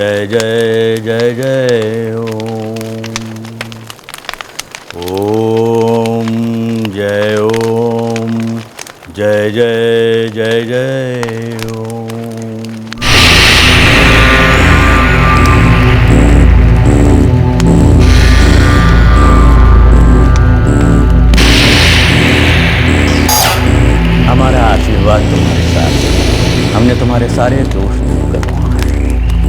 जय जय जय जय ओम। ओम जय ओम जय जय जय जय ओम। हमारा आशीर्वाद तुम्हारे साथ है। हमने तुम्हारे सारे दोष दूर कर दिए।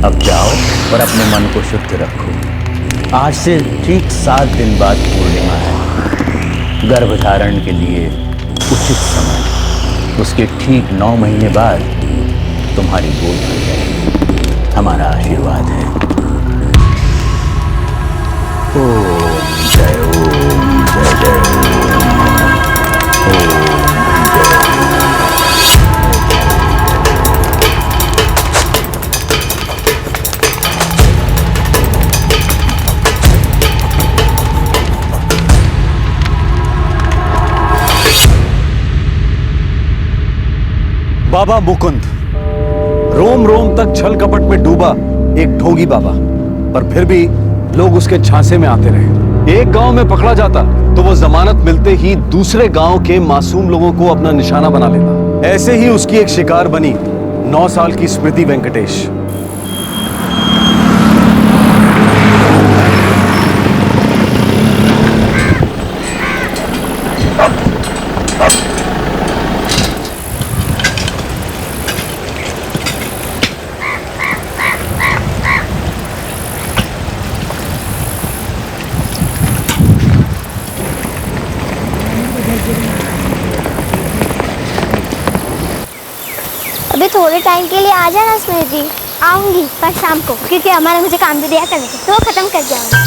अब जाओ और अपने मन को शुद्ध रखो। आज से ठीक 7 दिन बाद पूर्णिमा है। गर्भधारण के लिए उचित समय, उसके ठीक 9 महीने बाद तुम्हारी गोद भर जाएगी। हमारा आशीर्वाद है। ओम जय ओम जय जय ओम। बाबा मुकुंद रोम रोम तक छल कपट में डूबा एक ढोंगी बाबा, पर फिर भी लोग उसके झांसे में आते रहे। एक गांव में पकड़ा जाता तो वो जमानत मिलते ही दूसरे गांव के मासूम लोगों को अपना निशाना बना लेता। ऐसे ही उसकी एक शिकार बनी 9 साल की स्मृति वेंकटेश। अभी थोड़े टाइम के लिए आ जाना स्मृति। आऊंगी पर शाम को, क्योंकि हमारा मुझे काम भी दिया करने को, तो वो खत्म कर जाऊंगी।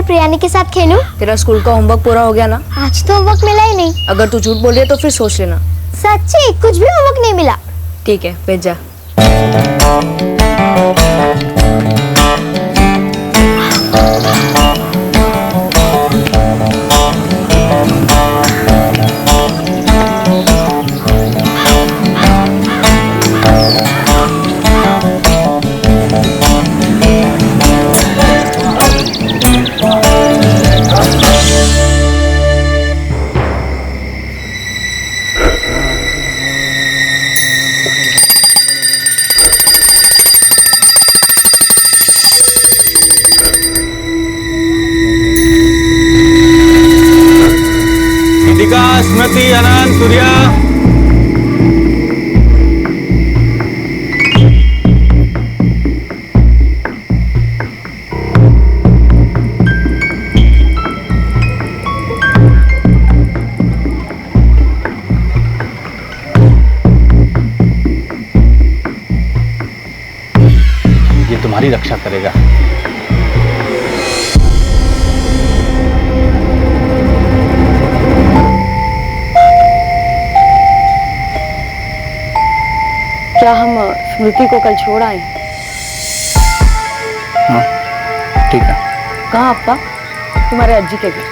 प्रियानी के साथ खेलूं? तेरा स्कूल का होमवर्क पूरा हो गया ना? आज तो होमवर्क मिला ही नहीं। अगर तू झूठ बोल रही है तो फिर सोच लेना। सच्ची कुछ भी होमवर्क नहीं मिला। ठीक है, भेज जा। स्मृति अनंत सूर्या। ये तुम्हारी रक्षा करेगा। क्या हम स्मृति को कल छोड़ आए? हाँ ठीक है। कहाँ अप्पा? तुम्हारे अज्जी के घर।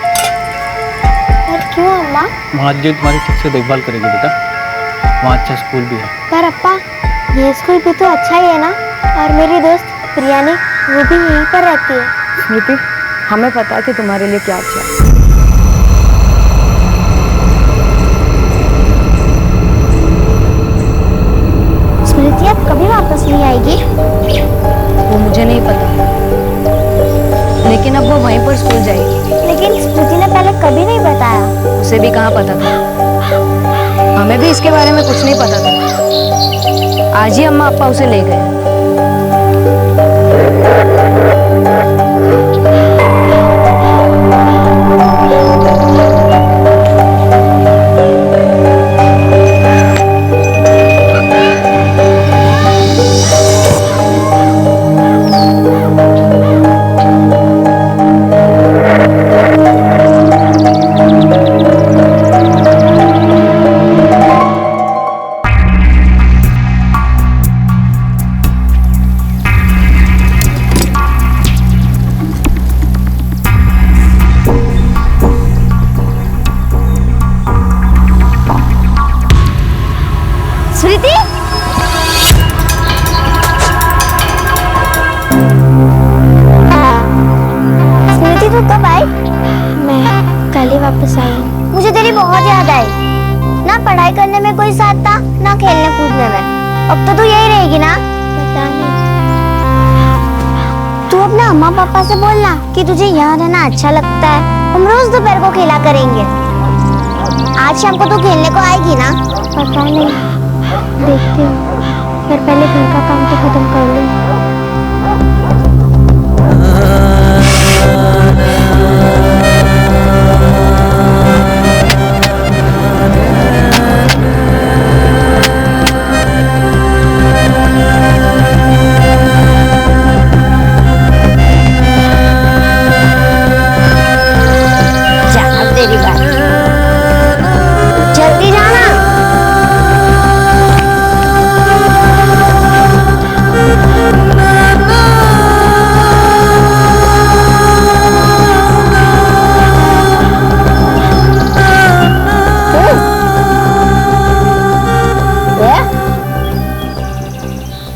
पर क्यों अम्मा? वहाँ अज्जी तुम्हारी ठीक से देखभाल करेगी बेटा। वहाँ अच्छा स्कूल भी है। पर अप्पा ये स्कूल भी तो अच्छा ही है ना। और मेरी दोस्त प्रियानी वो भी यहीं पर रहती है। स्मृति हमें पता है कि तुम्हारे लिए क्या अच्छा है। स्मृति अब कभी वापस नहीं आएगी? वो मुझे नहीं पता, लेकिन अब वो वहीं पर स्कूल जाएगी। लेकिन स्मृति ने पहले कभी नहीं बताया। उसे भी कहाँ पता था, हमें भी इसके बारे में कुछ नहीं पता था। आज ही अम्मा पापा उसे ले गए। स्मृति, स्मृति तू कब आई? मैं कल ही वापस आई। मुझे तेरी बहुत याद आई। ना पढ़ाई करने में कोई साथ था, ना खेलने कूदने में। अब तो तू यही रहेगी ना? पता नहीं। तू अपने अम्मा पापा से बोलना कि तुझे यहाँ रहना अच्छा लगता है। हम रोज दोपहर को खेला करेंगे। आज शाम को तू खेलने को आएगी ना? पता नहीं, देखती हूँ। पर पहले घर का काम तो खत्म कर लूँ। जा, तेरी बात। जल्दी जाना।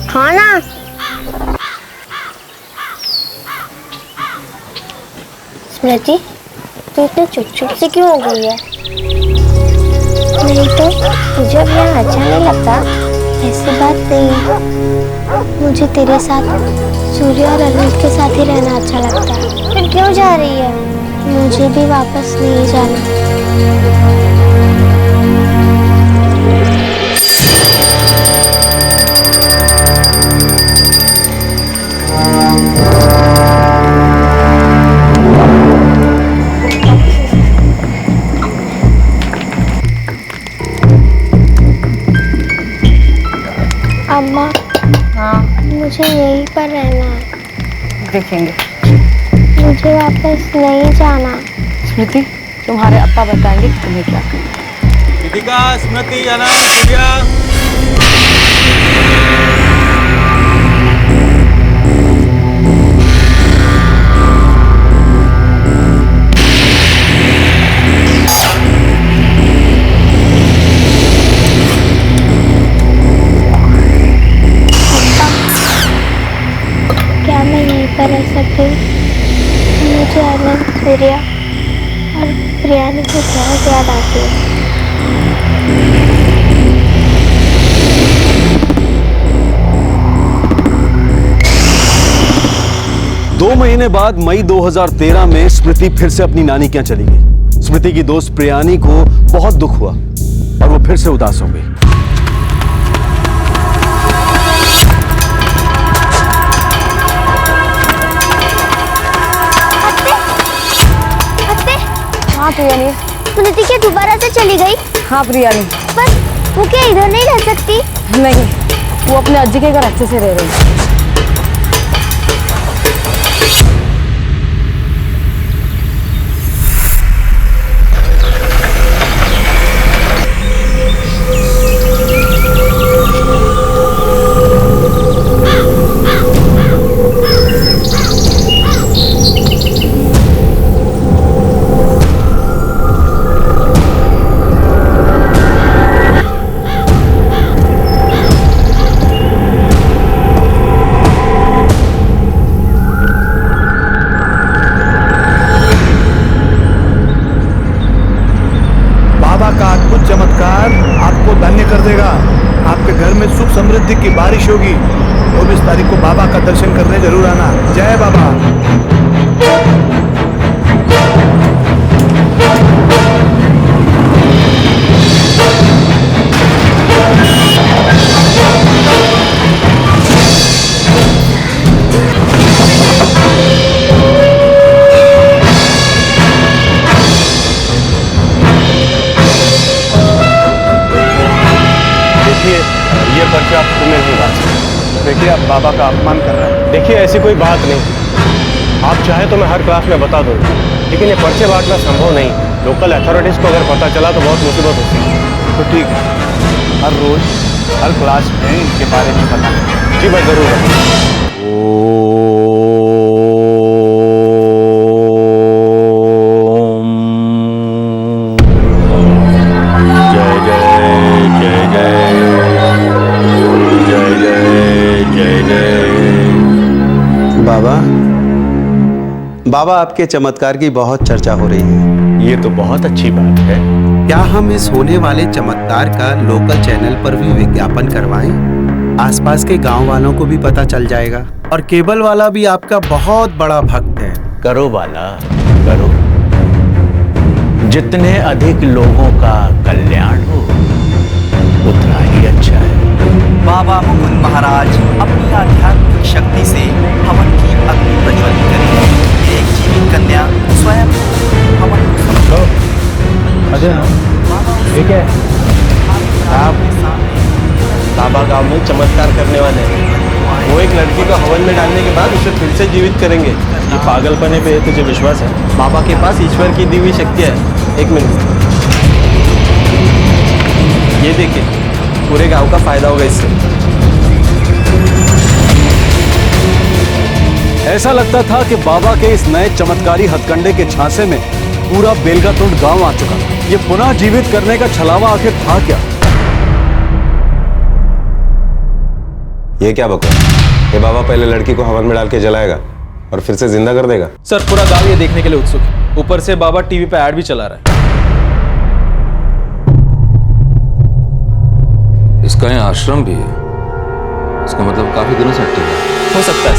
खाना स्मृति, तू इतने चुप से क्यों हो गई है? नहीं तो तुझे अब यहाँ अच्छा नहीं लगता? ऐसी बात नहीं, मुझे तेरे साथ सूर्य और अरविंद के साथ ही रहना अच्छा लगता है। फिर क्यों जा रही है? मुझे भी वापस नहीं जाना। अम्मा, हाँ मुझे यहीं पर रहना है। देखेंगे। मुझे वापस नहीं जाना। स्मृति, तुम्हारे अप्पा बताएंगे कि तुम्हें क्या करना। कृतिका, स्मृति, अनंत, सूर्या। क्या मैं यहीं पर रह सकती हूँ? मुझे अनंत, सूर्या और प्रियानी की बहुत याद आती है। 2 महीने बाद मई 2013 में स्मृति फिर से अपनी नानी के यहाँ चली गई। स्मृति की दोस्त प्रियानी को बहुत दुख हुआ और वो फिर से उदास हो गई। हाँ प्रियानी। स्मृति क्या दोबारा से चली गई? हाँ प्रियानी। पर वो क्या इधर नहीं रह सकती? नहीं, वो अपने अज्जी के घर अच्छे से रह रही है। चमत्कार आपको धन्य कर देगा। आपके घर में सुख समृद्धि की बारिश होगी। 24 तारीख को बाबा का दर्शन करने जरूर आना। जय बाबा। ये पर्चा आप तुम्हें नहीं बात। देखिए आप बाबा का अपमान कर रहे हैं। देखिए ऐसी कोई बात नहीं, आप चाहे तो मैं हर क्लास में बता दूंगा, लेकिन ये पर्चे बांटना संभव नहीं। लोकल अथॉरिटीज को अगर पता चला तो बहुत मुसीबत होती है। तो ठीक है, हर रोज हर क्लास में इनके बारे में बताएं। जी मैं जरूर बताऊंगा। जय जय जय जय जय जय जय जय। बाबा बाबा आपके चमत्कार की बहुत चर्चा हो रही है। ये तो बहुत अच्छी बात है। क्या हम इस होने वाले चमत्कार का लोकल चैनल पर भी विज्ञापन करवाएं? आसपास के गांव वालों को भी पता चल जाएगा। और केबल वाला भी आपका बहुत बड़ा भक्त है। करो बाला, करो। जितने अधिक लोगों का कल्याण हो उतना ही अच्छा है। बाबा मुकुंद महाराज अपनी आध्यात्मिक शक्ति से हवन की अग्नि प्रज्वलित करें। एक जीवित कन्या स्वयं हवन ठीक है, आप बाबा गांव में चमत्कार करने वाले हैं। वो एक लड़की को हवन में डालने के बाद उसे फिर से जीवित करेंगे। ये पागलपने पे तुझे विश्वास है? बाबा के पास ईश्वर की दी हुई शक्ति है। एक मिनट, ये देखिए, पूरे गांव का फायदा होगा इससे। ऐसा लगता था कि बाबा के इस नए चमत्कारी हथकंडे के झांसे में पूरा बेलगातुंड गांव आ चुका था। ये पुनः जीवित करने का छलावा आखिर था क्या? ये क्या बकवास? ये बाबा पहले लड़की को हवन में डाल के जलाएगा और फिर से जिंदा कर देगा। सर पूरा गांव ये देखने के लिए उत्सुक है। ऊपर से बाबा टीवी पे ऐड भी चला रहा है। इसका यहाँ आश्रम भी है। इसका मतलब काफी दिनों से एक्टिव है। हो सकता है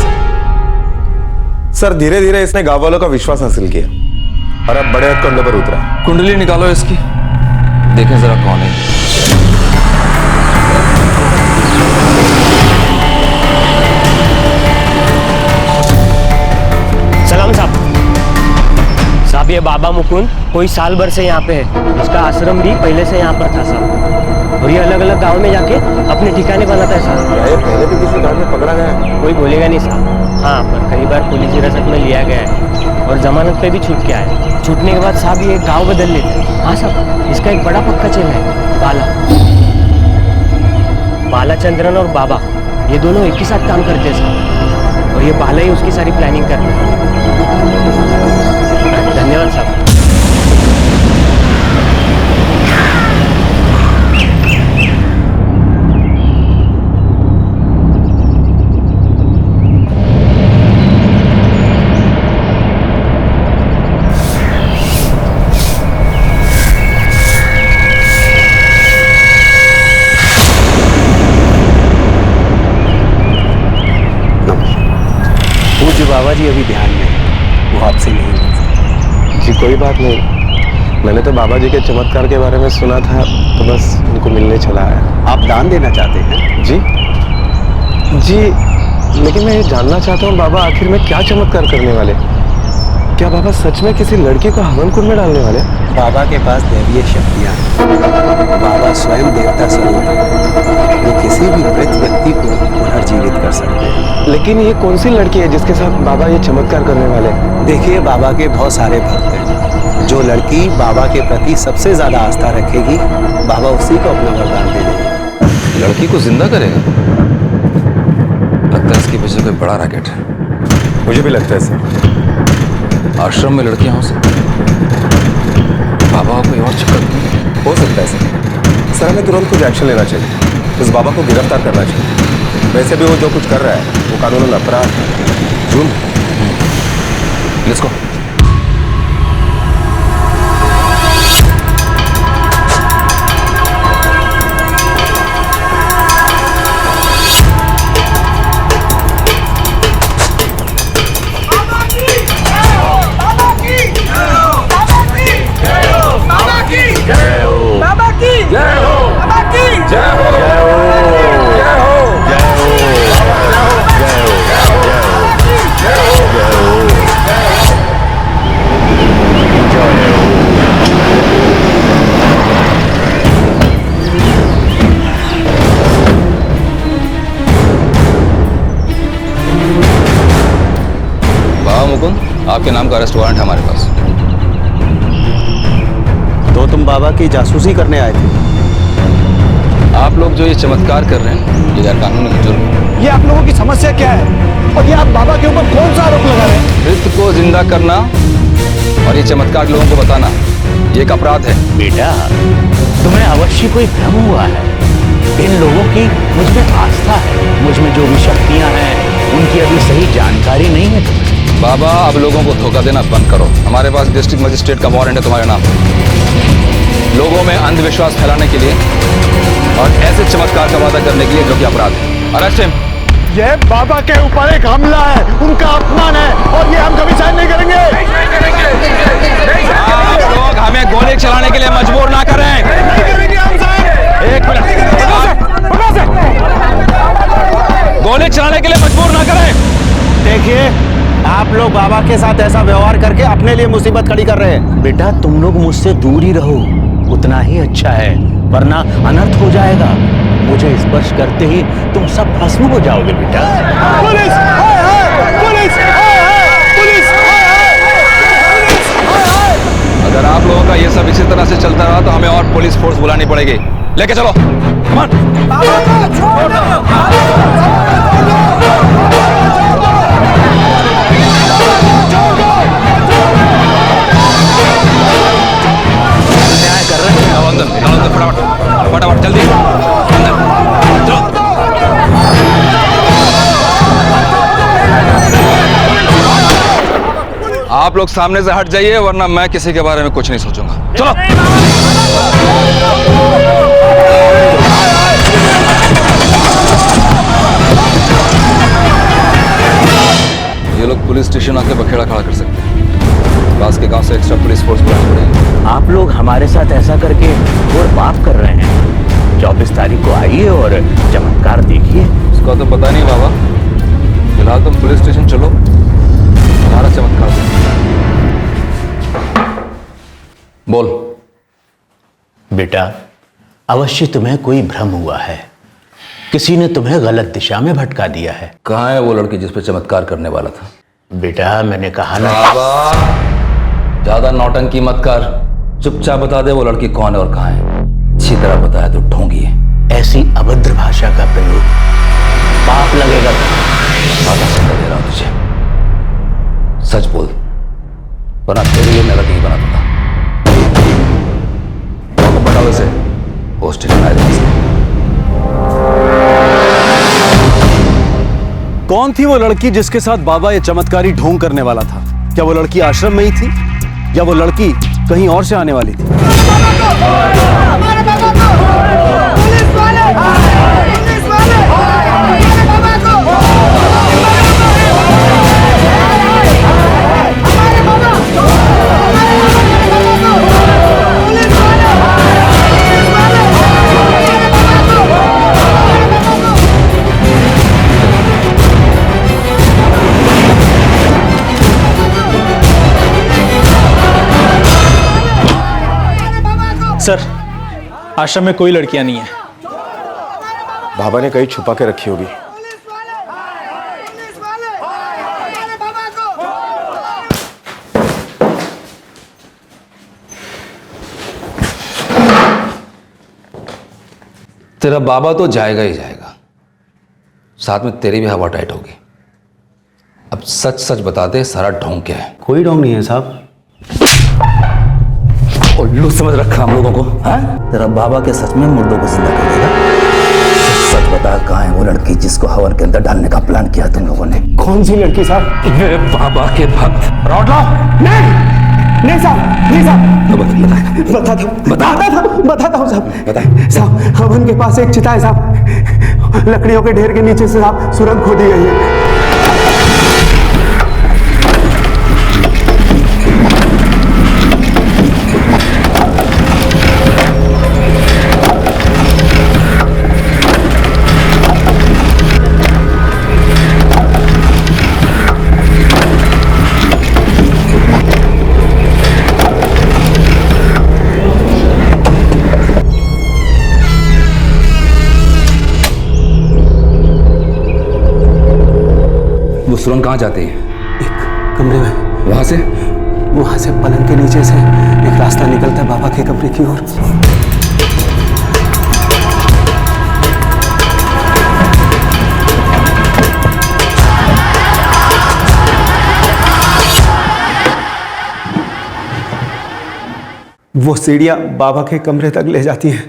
सर धीरे धीरे इसने गांव वालों का विश्वास हासिल किया और अब बड़े हथकंडे पर उतरा। कुंडली निकालो इसकी, देखें जरा कौन है। सलाम साहब, ये बाबा मुकुंद कोई साल भर से यहाँ पे है। इसका आश्रम भी पहले से यहाँ पर था साहब, और ये अलग अलग गांव में जाके अपने ठिकाने बनाता है साहब। ये पहले भी किसी गांव में पकड़ा गया है? कोई बोलेगा नहीं साहब। हाँ, पर कई बार पुलिस हिरासत में लिया गया है और जमानत पे भी छूट के आया है। छूटने के बाद साहब ये गाँव बदल लेते हैं। हाँ साहब, इसका एक बड़ा पक्का चेला है, बाला चंद्रन और बाबा, ये दोनों एक ही साथ काम करते हैं साहब, और ये बाला ही उसकी सारी प्लानिंग करता है। धन्यवाद साहब। पूज्य बाबा जी अभी ध्यान में है, वो आपसे नहीं मिल सकते। जी कोई बात नहीं, मैंने तो बाबा जी के चमत्कार के बारे में सुना था, तो बस उनको मिलने चला आया। आप दान देना चाहते हैं? जी जी, लेकिन मैं ये जानना चाहता हूँ बाबा आखिर में क्या चमत्कार करने वाले? क्या बाबा सच में किसी लड़की को हवन कुंड में डालने वाले? बाबा के पास दैवीय शक्तियाँ हैं। बाबा स्वयं देवता स्वरूप है। वो किसी भी मृत व्यक्ति को पुनर्जीवित कर सकते हैं। लेकिन ये कौन सी लड़की है जिसके साथ बाबा ये चमत्कार करने वाले? देखिए, बाबा के बहुत सारे भक्त हैं। जो लड़की बाबा के प्रति सबसे ज्यादा आस्था रखेगी, बाबा उसी को अपना वरदान दे देंगे। लड़की को जिंदा करेगा? लगता है इसके पीछे कोई बड़ा रैकेट है। मुझे भी लगता है सर। आश्रम में लड़कियां हो सकती हैं। बाबा को कोई और चक्कर नहीं हो सकता है सर। हमें तुरंत कुछ एक्शन लेना चाहिए। उस बाबा को गिरफ्तार करना चाहिए। वैसे भी वो जो कुछ कर रहा है वो कानूनन अपराध है। जुर्म। Let's go. आपके नाम का अरेस्ट वारंट है हमारे पास। तो तुम बाबा की जासूसी करने आए थे? आप लोग जो ये चमत्कार कर रहे हैं ये गैर कानूनी है, जुर्म है। ये आप लोगों की समस्या क्या है और ये आप बाबा के ऊपर कौन सा आरोप लगा रहे हैं? मृत को जिंदा करना और ये चमत्कार लोगों को बताना ये एक अपराध है। बेटा, तुम्हें अवश्य कोई भ्रम हुआ है। इन लोगों की मुझ में आस्था है, मुझ में जो भी शक्तियां हैं उनकी अभी सही जानकारी नहीं है तुम्हें। बाबा, अब लोगों को धोखा देना बंद करो। हमारे पास डिस्ट्रिक्ट मजिस्ट्रेट का वारंट है तुम्हारे नाम, लोगों में अंधविश्वास फैलाने के लिए और ऐसे चमत्कार का वादा करने के लिए जो कि अपराध है। Arrest him. ये बाबा के ऊपर एक हमला है, उनका अपमान है और ये हम कभी सहन नहीं करेंगे। आप लोग हमें गोली चलाने के लिए मजबूर ना करें। एक मिनट, गोली चलाने के लिए मजबूर ना करें। देखिए, आप लोग बाबा के साथ ऐसा व्यवहार करके अपने लिए मुसीबत खड़ी कर रहे हैं। बेटा, तुम लोग मुझसे दूर ही रहो, उतना ही अच्छा है, वरना अनर्थ हो जाएगा। मुझे स्पर्श करते ही तुम सब भस्म हो जाओगे बेटा। पुलिस! हाय हाय! पुलिस! हाय हाय! पुलिस! हाय हाय! अगर आप लोगों का ये सब इसी तरह से चलता रहा तो हमें और पुलिस फोर्स बुलानी पड़ेगी। लेके चलो। Come on। न्याय कर रहे हैं। अंदर फटाफट फटाफट जल्दी अंदर चलो। आप लोग सामने से हट जाइए वरना मैं किसी के बारे में कुछ नहीं सोचूंगा। चलो। ये लोग पुलिस स्टेशन आके बखेड़ा खड़ा कर सकते हैं। पास के गांव से एक्स्ट्रा पुलिस फोर्स बुलानी पड़ेगी। आप लोग हमारे साथ ऐसा करके और पाप कर रहे हैं। 24 तारीख को आइए और चमत्कार देखिए। उसका तो पता नहीं बाबा, फिलहाल तुम पुलिस स्टेशन चलो, हमारा चमत्कार देखो। बोल। बेटा, अवश्य तुम्हें कोई भ्रम हुआ है, किसी ने तुम्हें गलत दिशा में भटका दिया है। कहाँ है वो लड़की जिस पे चमत्कार करने वाला था? बेटा, मैंने कहा ना। बाबा, ज्यादा नौटंकी मत कर, चुपचाप बता दे वो लड़की कौन है और कहाँ है। अच्छी तरह बताया तो ढोंगी है। ऐसी अभद्र भाषा का प्रयोग पाप लगेगा। दे रहा हूं तुझे, सच बोल वरना तेरे लिए मेरा नहीं बना दूंगा। बताओ इसे, वो स्टेशन आ जाए। कौन थी वो लड़की जिसके साथ बाबा ये चमत्कारी ढोंग करने वाला था? क्या वो लड़की आश्रम में ही थी या वो लड़की कहीं और से आने वाली थी? सर, आश्रम में कोई लड़कियां नहीं है। बाबा ने कहीं छुपा के रखी होगी। तेरा बाबा तो जाएगा ही जाएगा, साथ में तेरी भी हवा टाइट होगी। अब सच सच बता दे, सारा ढोंग क्या है? कोई ढोंग नहीं है साहब। उल्लू समझ रखा हम लोगों को, हाँ? तेरा बाबा के सच में मुर्दों को जिंदा कर देगा। सच बता, कहाँ है वो लड़की जिसको हवन के अंदर डालने का प्लान किया तुम लोगों ने? कौन सी लड़की साहब? ये बाबा के भक्त। रॉड लाओ। नहीं साहब, नहीं साहब। बताता हूँ साहब। हवन के पास एक चिता है साहब, लकड़ियों के ढेर के नीचे से साहब सुरंग खोदी गई है। सुरंग कहाँ जाती है? एक कमरे में वहां से पलंग के नीचे से एक रास्ता निकलता है बाबा के कमरे की ओर। वो सीढ़ियां बाबा के कमरे तक ले जाती हैं।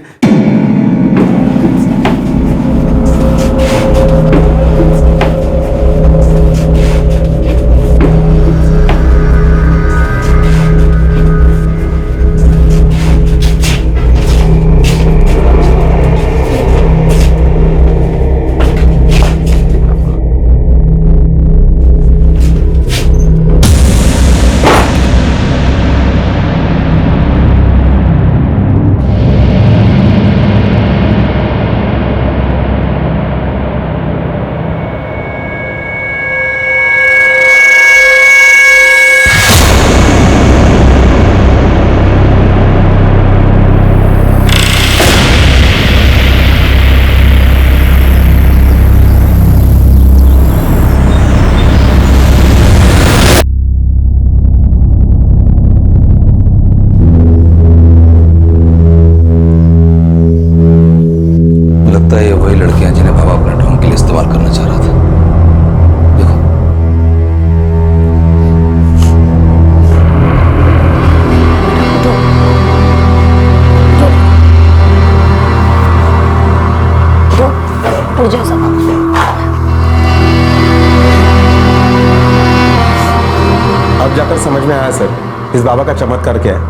अब जाकर समझ में आया सर, इस बाबा का चमत्कार क्या है।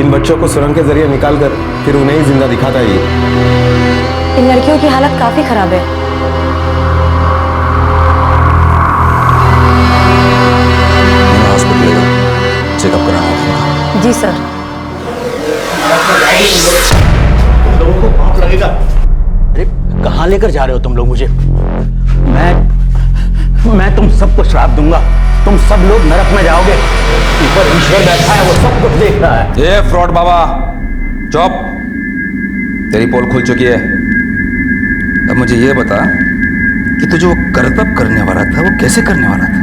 इन बच्चों को सुरंग के जरिए निकालकर फिर उन्हें ही जिंदा दिखाता है ये। इन लड़कियों की हालत काफी खराब है। हॉस्पिटल चेकअप कराना होगा। जी सर। लोगों को पाप लगेगा। अरे कहाँ लेकर जा रहे हो तुम लोग मुझे? मैं तुम सबको श्राप दूंगा, तुम सब लोग नरक में जाओगे। ऊपर ईश्वर बैठा है, वो सब कुछ देख रहा है। ये फ्रॉड बाबा चुप, तेरी पोल खुल चुकी है। अब मुझे ये बता कि तू जो करतब करने वाला था वो कैसे करने वाला था?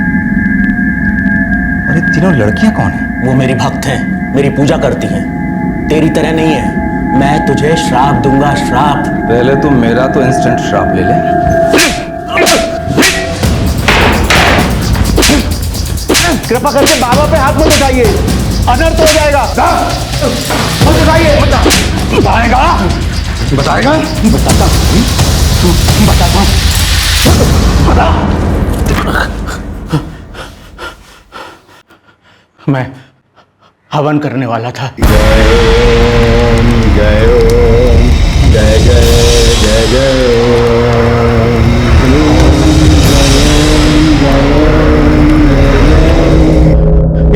और ये तीनों लड़कियां कौन है? वो मेरी भक्त हैं, मेरी पूजा करती हैं, तेरी तरह नहीं है। मैं तुझे श्राप दूंगा, श्राप। पहले तू मेरा तो इंस्टेंट श्राप ले ले। कृपा करके बाबा पे हाथ मत उठाइए, अनर्थ हो जाएगा। मत उठाइए। बताएगा? बताएगा? बताता हूँ, बताता हूँ। मैं हवन करने वाला था। जय ओम, जय जय जय जय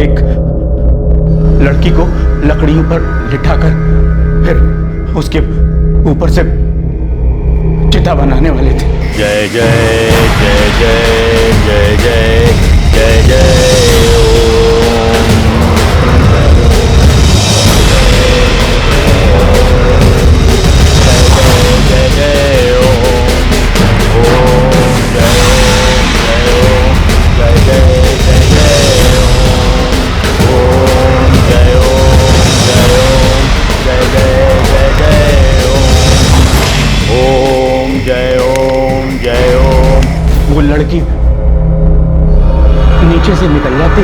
एक लड़की को लकड़ियों पर लिटाकर फिर उसके ऊपर से चिता बनाने वाले थे। जय जय जय जय जय जय जय जय वो लड़की नीचे से निकल जाती।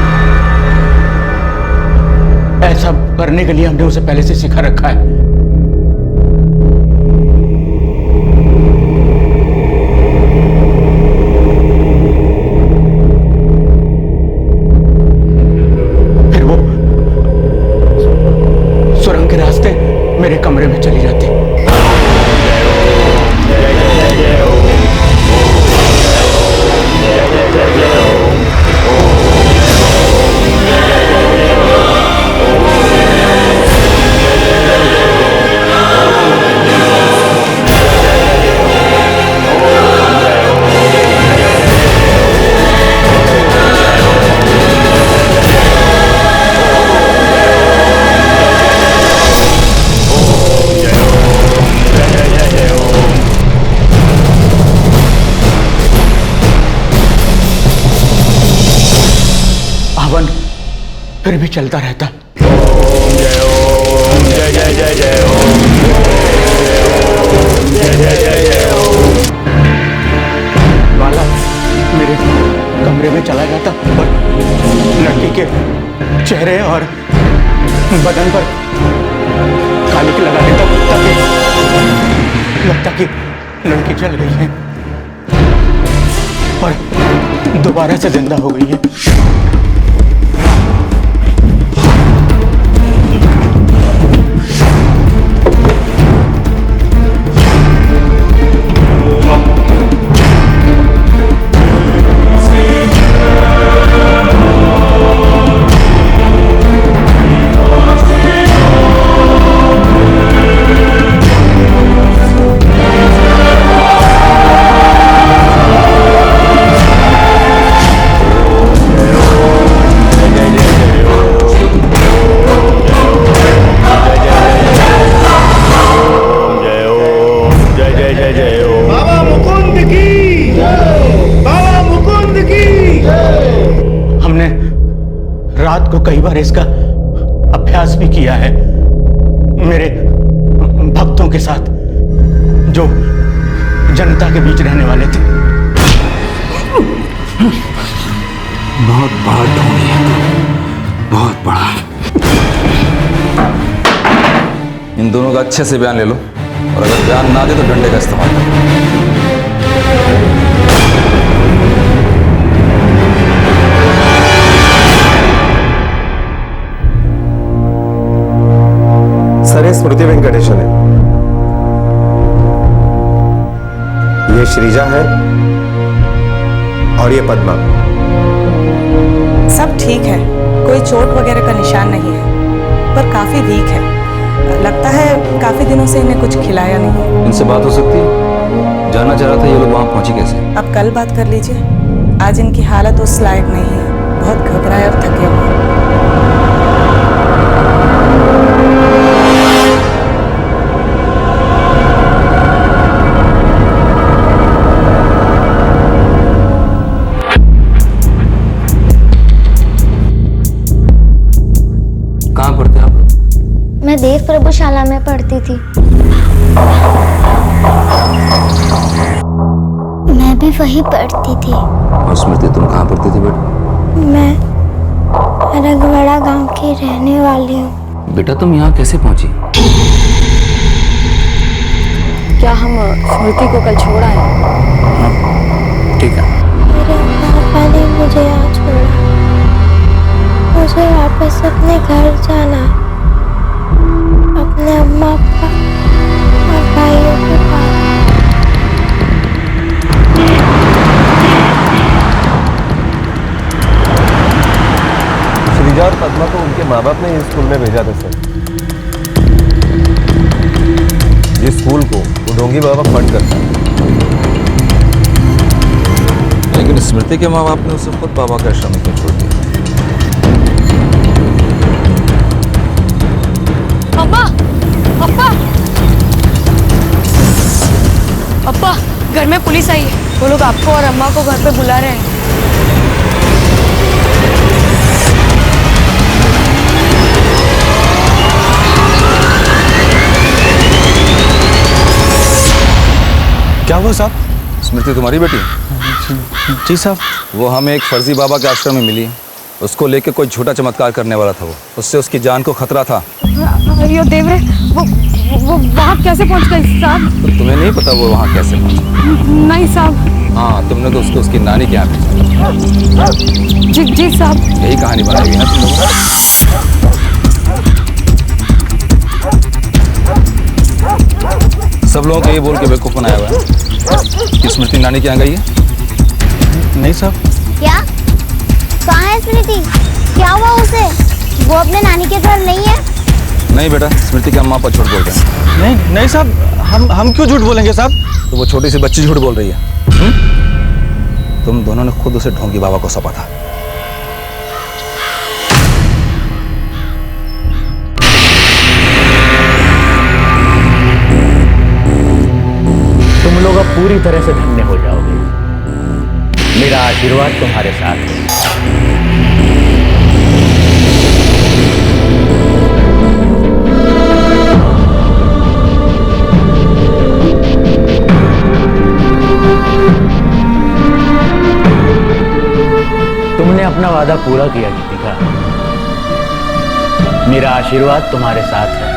ऐसा करने के लिए हमने उसे पहले से सिखा रखा है। फिर वो सुरंग के रास्ते मेरे कमरे में चली जाती। फिर भी चलता रहता। जय ओम जय जय जय जय ओम जय जय जय जय ओम। वाला मेरे कमरे में चला जाता और लड़की के चेहरे और बदन पर कालिक लगा देता ताकि लगता कि लड़की जल गई है और दोबारा से जिंदा हो गई है। रात को कई बार इसका अभ्यास भी किया है मेरे भक्तों के साथ जो जनता के बीच रहने वाले थे। बहुत बड़ा ढोंगी है, बहुत बड़ा। इन दोनों का अच्छे से बयान ले लो और अगर बयान ना दे तो डंडे का इस्तेमाल करो। सर ये स्मृति वेंकटेशन है, ये श्रीजा है और ये पद्मा। सब ठीक है, कोई चोट वगैरह का निशान नहीं है, पर काफी वीक है। लगता है काफी दिनों से इन्हें कुछ खिलाया नहीं। इनसे बात हो सकती है? जानना चाह रहा था ये लोग वहां पहुंचे कैसे। अब कल बात कर लीजिए, आज इनकी हालत उस लायक नहीं है, बहुत घबराए और थके हुए। मैं देव प्रभुशाला में पढ़ती थी। मैं भी वहीं पढ़ती थी। और स्मृति तुम कहाँ पढ़ती थी बेटा? मैं रगवाड़ा गांव की रहने वाली हूँ। बेटा तुम यहाँ कैसे पहुँची? क्या हम स्मृति को कल छोड़ा है? ठीक है। मेरे पापा ने मुझे यहाँ छोड़ा। मुझे वापस अपने घर जाना, अपने अम्मा पापा और भाइयों के पास। श्रीजा और पद्मा को उनके माँ बाप ने इस स्कूल में भेजा था सर। जिस स्कूल को वो ढोंगी बाबा फंड करता है। लेकिन स्मृति के माँ बाप ने उसे खुद बाबा के आश्रम में क्यों छोड़ दिया? अब्बा, अब्बा, अब्बा, घर में पुलिस आई है। वो लोग आपको और अम्मा को घर पे बुला रहे हैं। क्या हुआ साहब? स्मृति तुम्हारी बेटी? जी साहब। वो हमें एक फर्जी बाबा के आश्रम में मिली है। उसको लेके कोई झूठा चमत्कार करने वाला था वो। उससे उसकी जान को खतरा था। अयो देवरे, वो वहाँ कैसे पहुँच गई साहब? तो तुम्हें नहीं पता वो वहाँ कैसे पहुँची? नहीं साहब। हाँ, तुमने तो उसको उसकी नानी के यहाँ भेजा। जी साहब। यही कहानी बनाई हुई है तुम लोगों ने। सब लोगों को ये बोल के बेवकूफ बनाया हुआ है कि स्मृति नानी के यहाँ गई है। नहीं साहब। क्या? कहाँ है स्मृति? क्या हुआ उसे? वो अपने नानी के घर नहीं है? नहीं बेटा, स्मृति के अम्मा पर झूठ बोल रहे हैं। नहीं साहब, हम क्यों झूठ बोलेंगे साहब? तो वो छोटी सी बच्ची झूठ बोल रही है। तुम दोनों ने खुद उसे ढोंगी बाबा को सौंपा था। तुम लोग अब पूरी तरह से धन्य हो जाओगे। मेरा आशीर्वाद तुम्हारे साथ है। अपना वादा पूरा किया गीतिका। मेरा आशीर्वाद तुम्हारे साथ है।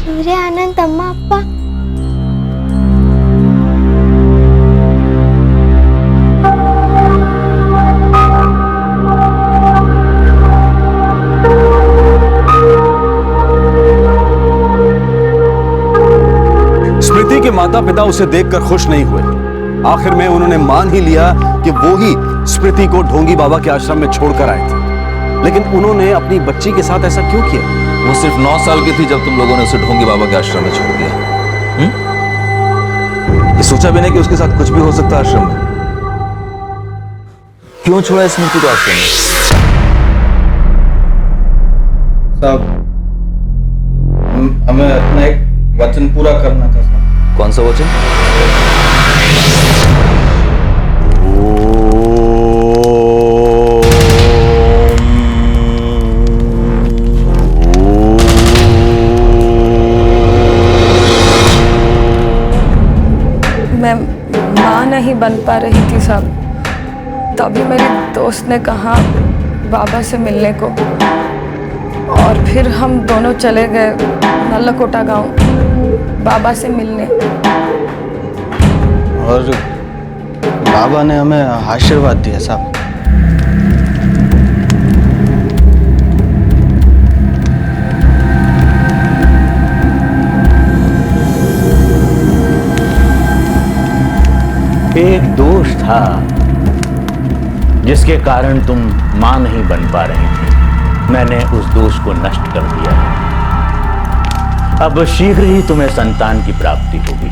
सूर्य आनंद अम्मा अप्पा, स्मृति के माता पिता उसे देखकर खुश नहीं हुए। आखिर में उन्होंने मान ही लिया कि वो ही स्मृति को ढोंगी बाबा के आश्रम में छोड़कर आए थे। लेकिन उन्होंने अपनी बच्ची के साथ ऐसा क्यों किया? वो सिर्फ 9 साल की थी जब तुम लोगों ने उसे ढोंगी बाबा के आश्रम में छोड़ दिया। ये सोचा भी नहीं कि उसके साथ कुछ भी हो सकता है आश्रम में। क्यों छोड़ा स्मृति को आश्रम में? साहब, हमें अपना एक वचन पूरा करना था साहब। कौन सा वचन? मैं माँ नहीं बन पा रही थी साहब, तभी मेरी दोस्त ने कहा बाबा से मिलने को, और फिर हम दोनों चले गए नल्लकोटा गांव बाबा से मिलने। और बाबा ने हमें आशीर्वाद दिया साहब। एक दोष था जिसके कारण तुम मां नहीं बन पा रही थी। मैंने उस दोष को नष्ट कर दिया है। अब शीघ्र ही तुम्हें संतान की प्राप्ति होगी।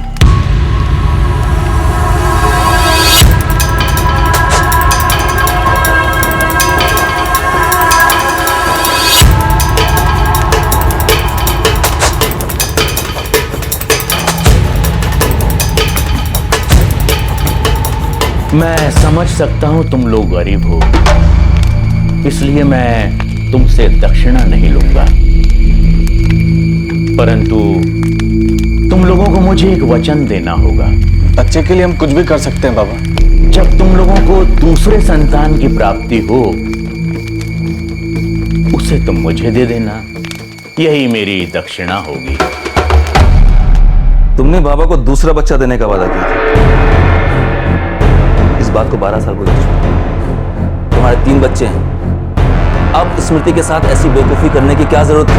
मैं समझ सकता हूं तुम लोग गरीब हो, इसलिए मैं तुमसे दक्षिणा नहीं लूंगा, परंतु तुम लोगों को मुझे एक वचन देना होगा। बच्चे के लिए हम कुछ भी कर सकते हैं बाबा। जब तुम लोगों को दूसरे संतान की प्राप्ति हो, उसे तुम मुझे दे देना। यही मेरी दक्षिणा होगी। तुमने बाबा को दूसरा बच्चा देने का वादा किया था। इस बात को 12 साल गुजर चुके। तुम्हारे 3 बच्चे हैं। अब स्मृति के साथ ऐसी बेवकूफी करने की क्या जरूरत थी?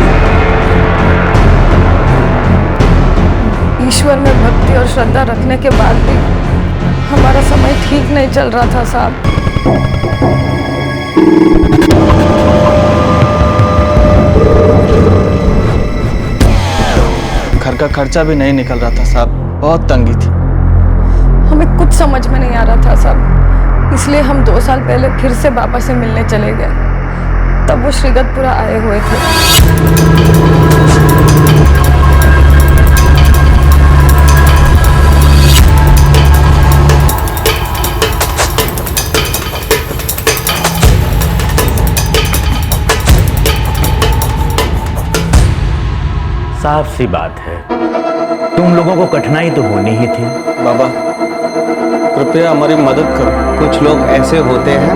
ईश्वर में भक्ति और श्रद्धा रखने के बाद भी हमारा समय ठीक नहीं चल रहा था साहब। घर का खर्चा भी नहीं निकल रहा था साहब, बहुत तंगी थी। हमें कुछ समझ में नहीं आ रहा था साहब, इसलिए हम 2 साल पहले फिर से बाबा से मिलने चले गए। तब वो श्रीगतपुरा आए हुए थे। साफ सी बात है, तुम लोगों को कठिनाई तो होनी ही थी। बाबा कृपया हमारी मदद करो। कुछ लोग ऐसे होते हैं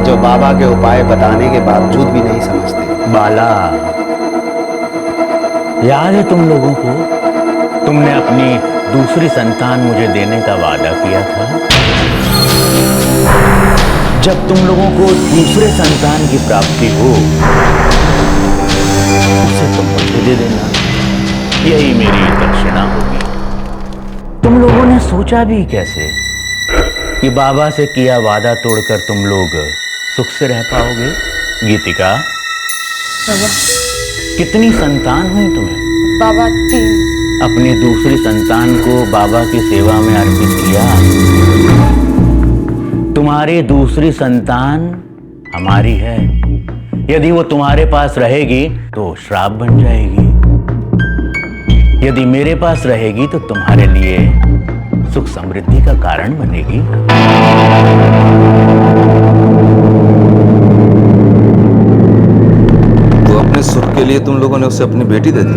जो बाबा के उपाय बताने के बावजूद भी नहीं समझते। बाला, याद है तुम लोगों को, तुमने अपनी दूसरी संतान मुझे देने का वादा किया था। जब तुम लोगों को दूसरे संतान की प्राप्ति हो, उसे तुम मुझे दे देना। यही मेरी दक्षिणा होगी। तुम लोगों ने सोचा भी कैसे कि बाबा से किया वादा तोड़कर तुम लोग सुख से रह पाओगे? गीतिका, कितनी संतान हुई तुम्हें? बाबा 3। अपनी दूसरी संतान को बाबा की सेवा में अर्पित किया। तुम तुम्हारी दूसरी संतान हमारी है। यदि वो तुम्हारे पास रहेगी तो श्राप बन जाएगी, यदि मेरे पास रहेगी तो तुम्हारे लिए सुख समृद्धि का कारण बनेगी। तो अपने सुख के लिए तुम लोगों ने उसे अपनी बेटी दे दी।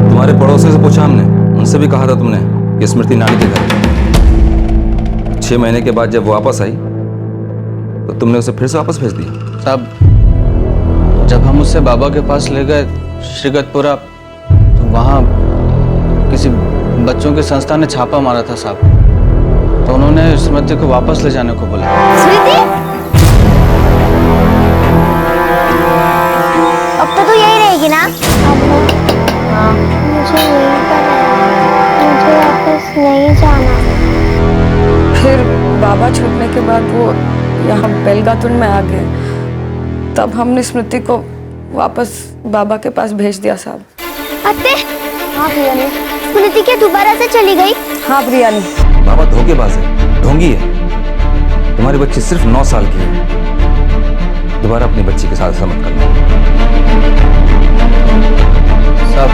तुम्हारे पड़ोसी से पूछा हमने, उनसे भी कहा था तुमने कि स्मृति नानी के घर है। 6 महीने के बाद जब वापस आई तो तुमने उसे फिर से वापस भेज दिया। साहब, जब हम उससे बाबा के पास ले गए श्रीगतपुरा, तो वहाँ किसी बच्चों की संस्था ने छापा मारा था साहब, तो उन्होंने स्मृति को वापस ले जाने को बोला। स्मृति, अब तो तू यही रहेगी ना? हाँ, मुझे यहीं पर रहना, मुझे वापस नहीं जाना। फिर बाबा छूटने के बाद वो यहाँ बेलगातुन में आ गए, तब हमने स्मृति को वापस बाबा के पास भेज दिया साहब। अत्ते, हाँ प्रियानी, स्मृति क्या दोबारा से चली गई? हाँ प्रियानी। बाबा धोखेबाज है, ढोंगी है। तुम्हारी बच्ची सिर्फ 9 साल की है। दोबारा अपनी बच्ची के साथ ऐसा मत करना। साहब,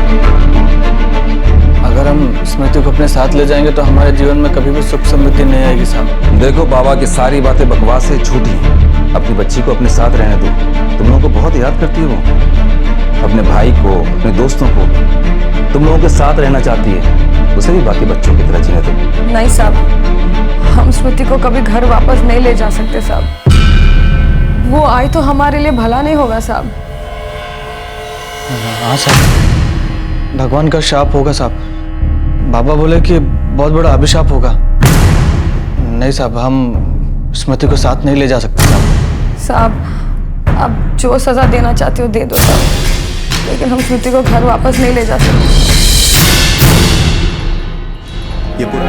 अगर हम स्मृति को अपने साथ ले जाएंगे तो हमारे जीवन में कभी भी सुख समृद्धि नहीं आएगी साहब। देखो, बाबा की सारी बातें बकवास है, झूठी है। अपनी बच्ची को अपने साथ रहने दो। तुम लोगों को बहुत याद करती है वो, अपने भाई को, अपने दोस्तों को। तुम लोगों के साथ रहना चाहती है, उसे भी बाकी बच्चों की तरह जीने दो। नहीं साहब, हम स्मृति को कभी घर वापस नहीं ले जा सकते साहब। वो आई तो हमारे लिए भला नहीं होगा साहब। हाँ साहब, भगवान का शाप होगा साहब। बाबा बोले कि बहुत बड़ा अभिशाप होगा। नहीं साहब, हम स्मृति को साथ नहीं ले जा सकते साहब। साहब, अब जो सजा देना चाहते हो दे दो साहब, लेकिन हम स्मृति को घर वापस नहीं ले जा सकते। ये पूरा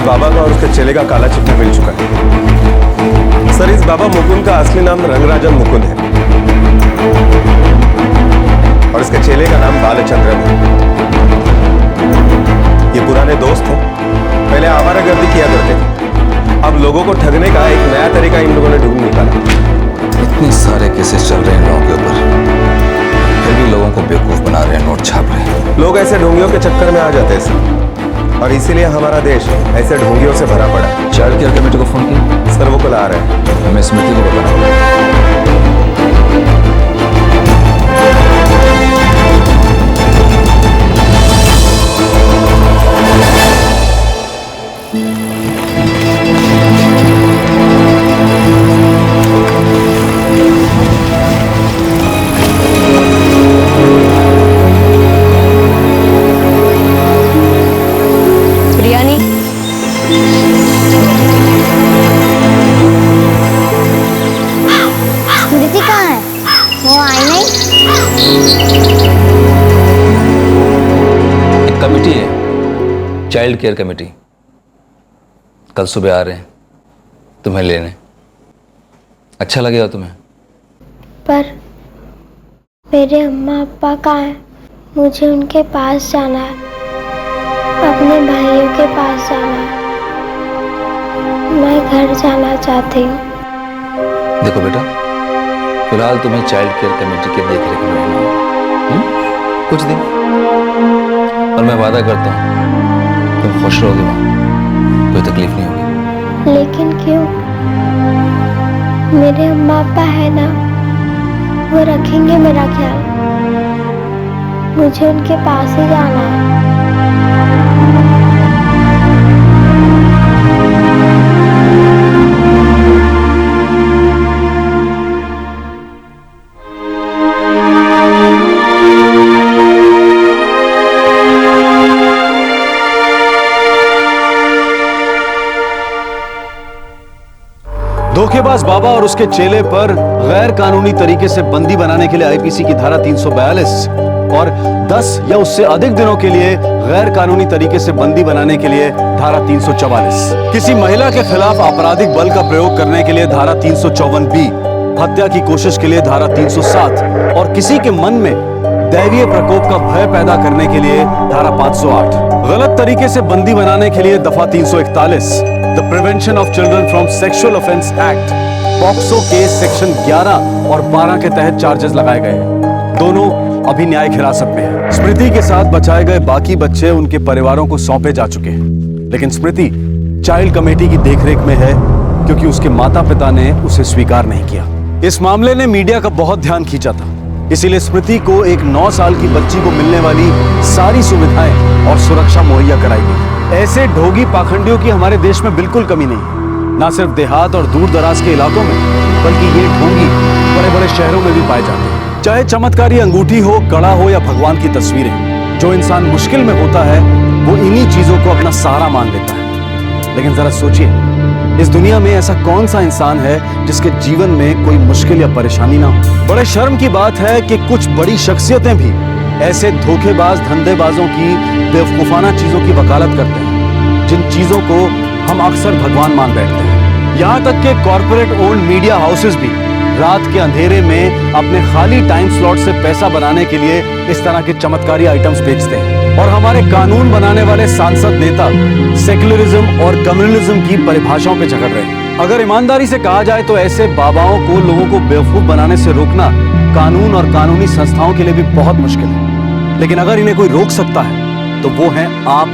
बाबा का और उसके चेले का काला चिट्ठा मिल चुका है। सर, इस बाबा मुकुंद का असली नाम रंगराजन मुकुंद है और इसके चेले का नाम बालचंद्रन है। ये पुराने दोस्त हैं, पहले आवारागर्दी किया करते थे। अब लोगों को ठगने का एक नया तरीका इन लोगों ने ढूंढ निकाला। इतने सारे केसेस चल रहे हैं लोगों के ऊपर, फिर भी लोगों को बेवकूफ बना रहे हैं, नोट छाप रहे हैं। लोग ऐसे ढोंगियों के चक्कर में आ जाते हैं सर, और इसीलिए हमारा देश ऐसे ढोंगियों से भरा पड़ा। चाइल्ड केयर कमेटी को फोन किया? सर, वो कल आ रहे हैं। हमें स्मृति को बताना होगा। स्मृति कहाँ है? वो आई नहीं? एक कमेटी है, चाइल्ड केयर कमेटी, कल सुबह आ रहे हैं तुम्हें लेने। अच्छा लगेगा तुम्हें? पर मेरे अम्मा अब्बा कहाँ हैं? मुझे उनके पास जाना है, अपने भाइयों के पास जाना है। मैं घर जाना चाहती हूँ। देखो बेटा, फिलहाल तुम्हें चाइल्ड केयर कमेटी के देखरेख में रहना होगा कुछ दिन, और मैं वादा करता हूँ तुम खुश रहोगे वहाँ, कोई तकलीफ नहीं होगी। लेकिन क्यों? मेरे अम्मा अब्बा है ना, वो रखेंगे मेरा ख्याल। मुझे उनके पास ही जाना है। धोखेबाज बाबा और उसके चेले पर गैर कानूनी तरीके से बंदी बनाने के लिए आईपीसी की धारा 342 और 10 या उससे अधिक दिनों के लिए गैर कानूनी तरीके से बंदी बनाने के लिए धारा 344, किसी महिला के खिलाफ आपराधिक बल का प्रयोग करने के लिए धारा 354B, हत्या की कोशिश के लिए धारा 307 और किसी के मन में दैवीय प्रकोप का भय पैदा करने के लिए धारा 508, गलत तरीके से बंदी बनाने के लिए दफा 341, the prevention of children from sexual offence act, POCSO case section 11 और 12 के तहत चार्जेस लगाए गए हैं। दोनों अभी न्यायिक हिरासत में हैं। स्मृति के साथ बचाए गए बाकी बच्चे उनके परिवारों को सौंपे जा चुके हैं, लेकिन स्मृति चाइल्ड कमेटी की देखरेख में है क्योंकि उसके माता पिता ने उसे स्वीकार नहीं किया। इस मामले ने मीडिया का बहुत ध्यान खींचा था, इसीलिए स्मृति को एक 9 साल की बच्ची को मिलने वाली सारी सुविधाएं और सुरक्षा मुहैया कराई गई। ऐसे ढोंगी पाखंडियों की हमारे देश में बिल्कुल कमी नहीं है, न सिर्फ देहात और दूर दराज के इलाकों में, बल्कि ये ढोंगी बड़े बड़े शहरों में भी पाए जाते हैं। चाहे चमत्कारी अंगूठी हो, कड़ा हो या भगवान की तस्वीरें, जो इंसान मुश्किल में होता है वो इन्हीं चीजों को अपना सहारा मान लेता है। लेकिन जरा सोचिए, इस दुनिया में ऐसा कौन सा इंसान है जिसके जीवन में कोई मुश्किल या परेशानी ना हो। बड़े शर्म की बात है कि कुछ बड़ी शख्सियतें भी ऐसे धोखेबाज धंधेबाजों की बेवकूफाना चीजों की वकालत करते हैं, जिन चीजों को हम अक्सर भगवान मान बैठते हैं। यहाँ तक के कॉर्पोरेट ओन्ड मीडिया हाउसेस भी रात के अंधेरे में अपने खाली टाइम स्लॉट से पैसा बनाने के लिए इस तरह के चमत्कारी आइटम्स बेचते हैं। और हमारे कानून बनाने वाले सांसद नेता सेक्युलरिज्म और कम्युनलिज्म की परिभाषाओं पे झगड़ रहे हैं। अगर ईमानदारी से कहा जाए तो ऐसे बाबाओं को लोगों को बेवकूफ बनाने से रोकना कानून और कानूनी संस्थाओं के लिए भी बहुत मुश्किल है। लेकिन अगर इन्हें कोई रोक सकता है तो वो हैं आप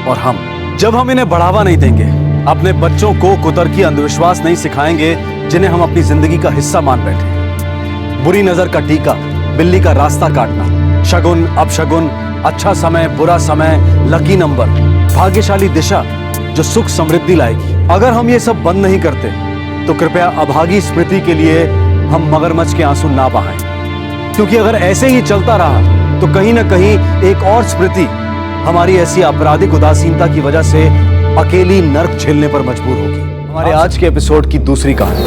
और हम। जब हम इन्हें बढ़ावा नहीं देंगे, अपने बच्चों को कुतर्की अंधविश्वास नहीं सिखाएंगे जिन्हें हम अपनी जिंदगी का हिस्सा मान बैठे, बुरी नजर का टीका, बिल्ली का रास्ता काटना, शगुन अपशगुन, अच्छा समय बुरा समय, लकी नंबर, भाग्यशाली दिशा जो सुख समृद्धि लाएगी, अगर हम ये सब बंद नहीं करते तो कृपया अभागी स्मृति के लिए हम मगरमच्छ के आंसू ना बहाएं। क्योंकि अगर ऐसे ही चलता रहा तो कहीं ना कहीं एक और स्मृति हमारी ऐसी आपराधिक उदासीनता की वजह से अकेली नर्क झेलने पर मजबूर होगी। हमारे आज के एपिसोड की दूसरी कहानी।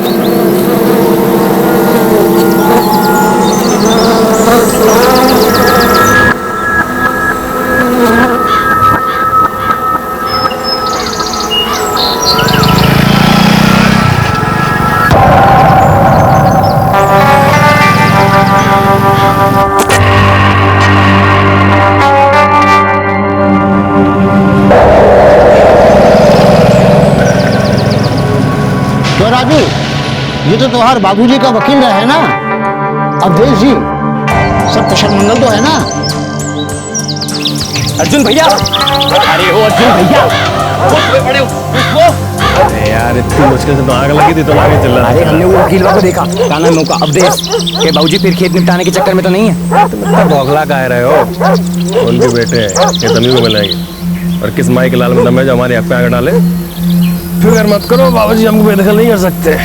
तो राजू, ये तो तुम्हारे बाबूजी का वकील है ना अवधेश जी, सब कुशल मंगल तो है ना? अर्जुन भैया, अरे हो अर्जुन भैया, बड़े हो। अरे यार इतनी मुश्किल से तो आग लगी थी तो आगे चल रहा। अरे हमने वो वकील को देखा, क्या नाम है उसका, अवधेश के बाबूजी फिर खेत निपटाने के चक्कर में तो नहीं है? तुम बौखला कह रहे हो, उनके बेटे ये तभी को मिलेंगे और किस माई के लाल में दम है जो हमारे हक पे आगे डाले। फिक्र मत करो, बाबूजी हमको बेदखल नहीं कर सकते।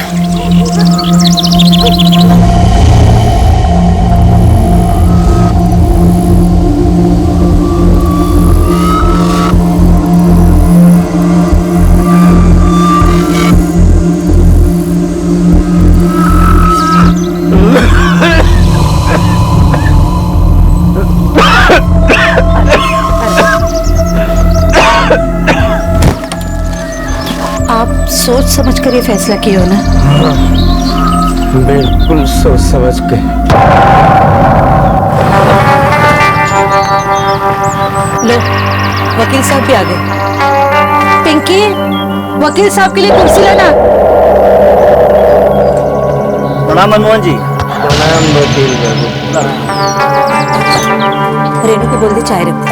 सोच समझ कर ये फैसला किया हो ना? बिल्कुल सोच समझ के। लो, वकील साहब भी आ गए। पिंकी, वकील साहब के लिए कुर्सी लाना। प्रणाम मनमोहन जी। प्रणाम वकील बाबू। रेनू को बोल दे चाय रख दे।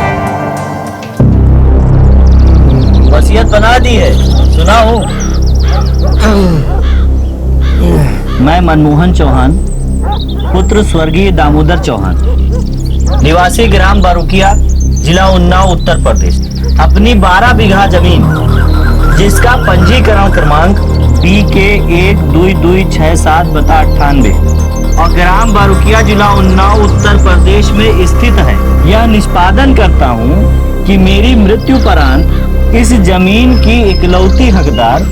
वसीयत बना दी है, सुना हूँ। मैं मनमोहन चौहान, पुत्र स्वर्गीय दामोदर चौहान, निवासी ग्राम बारुकिया, जिला उन्नाव, उत्तर प्रदेश, अपनी 12 बीघा जमीन जिसका पंजीकरण क्रमांक BK 12267/98 और ग्राम बारुकिया, जिला उन्नाव, उत्तर प्रदेश में स्थित है, यह निष्पादन करता हूँ कि मेरी मृत्यु परांत इस जमीन की इकलौती हकदार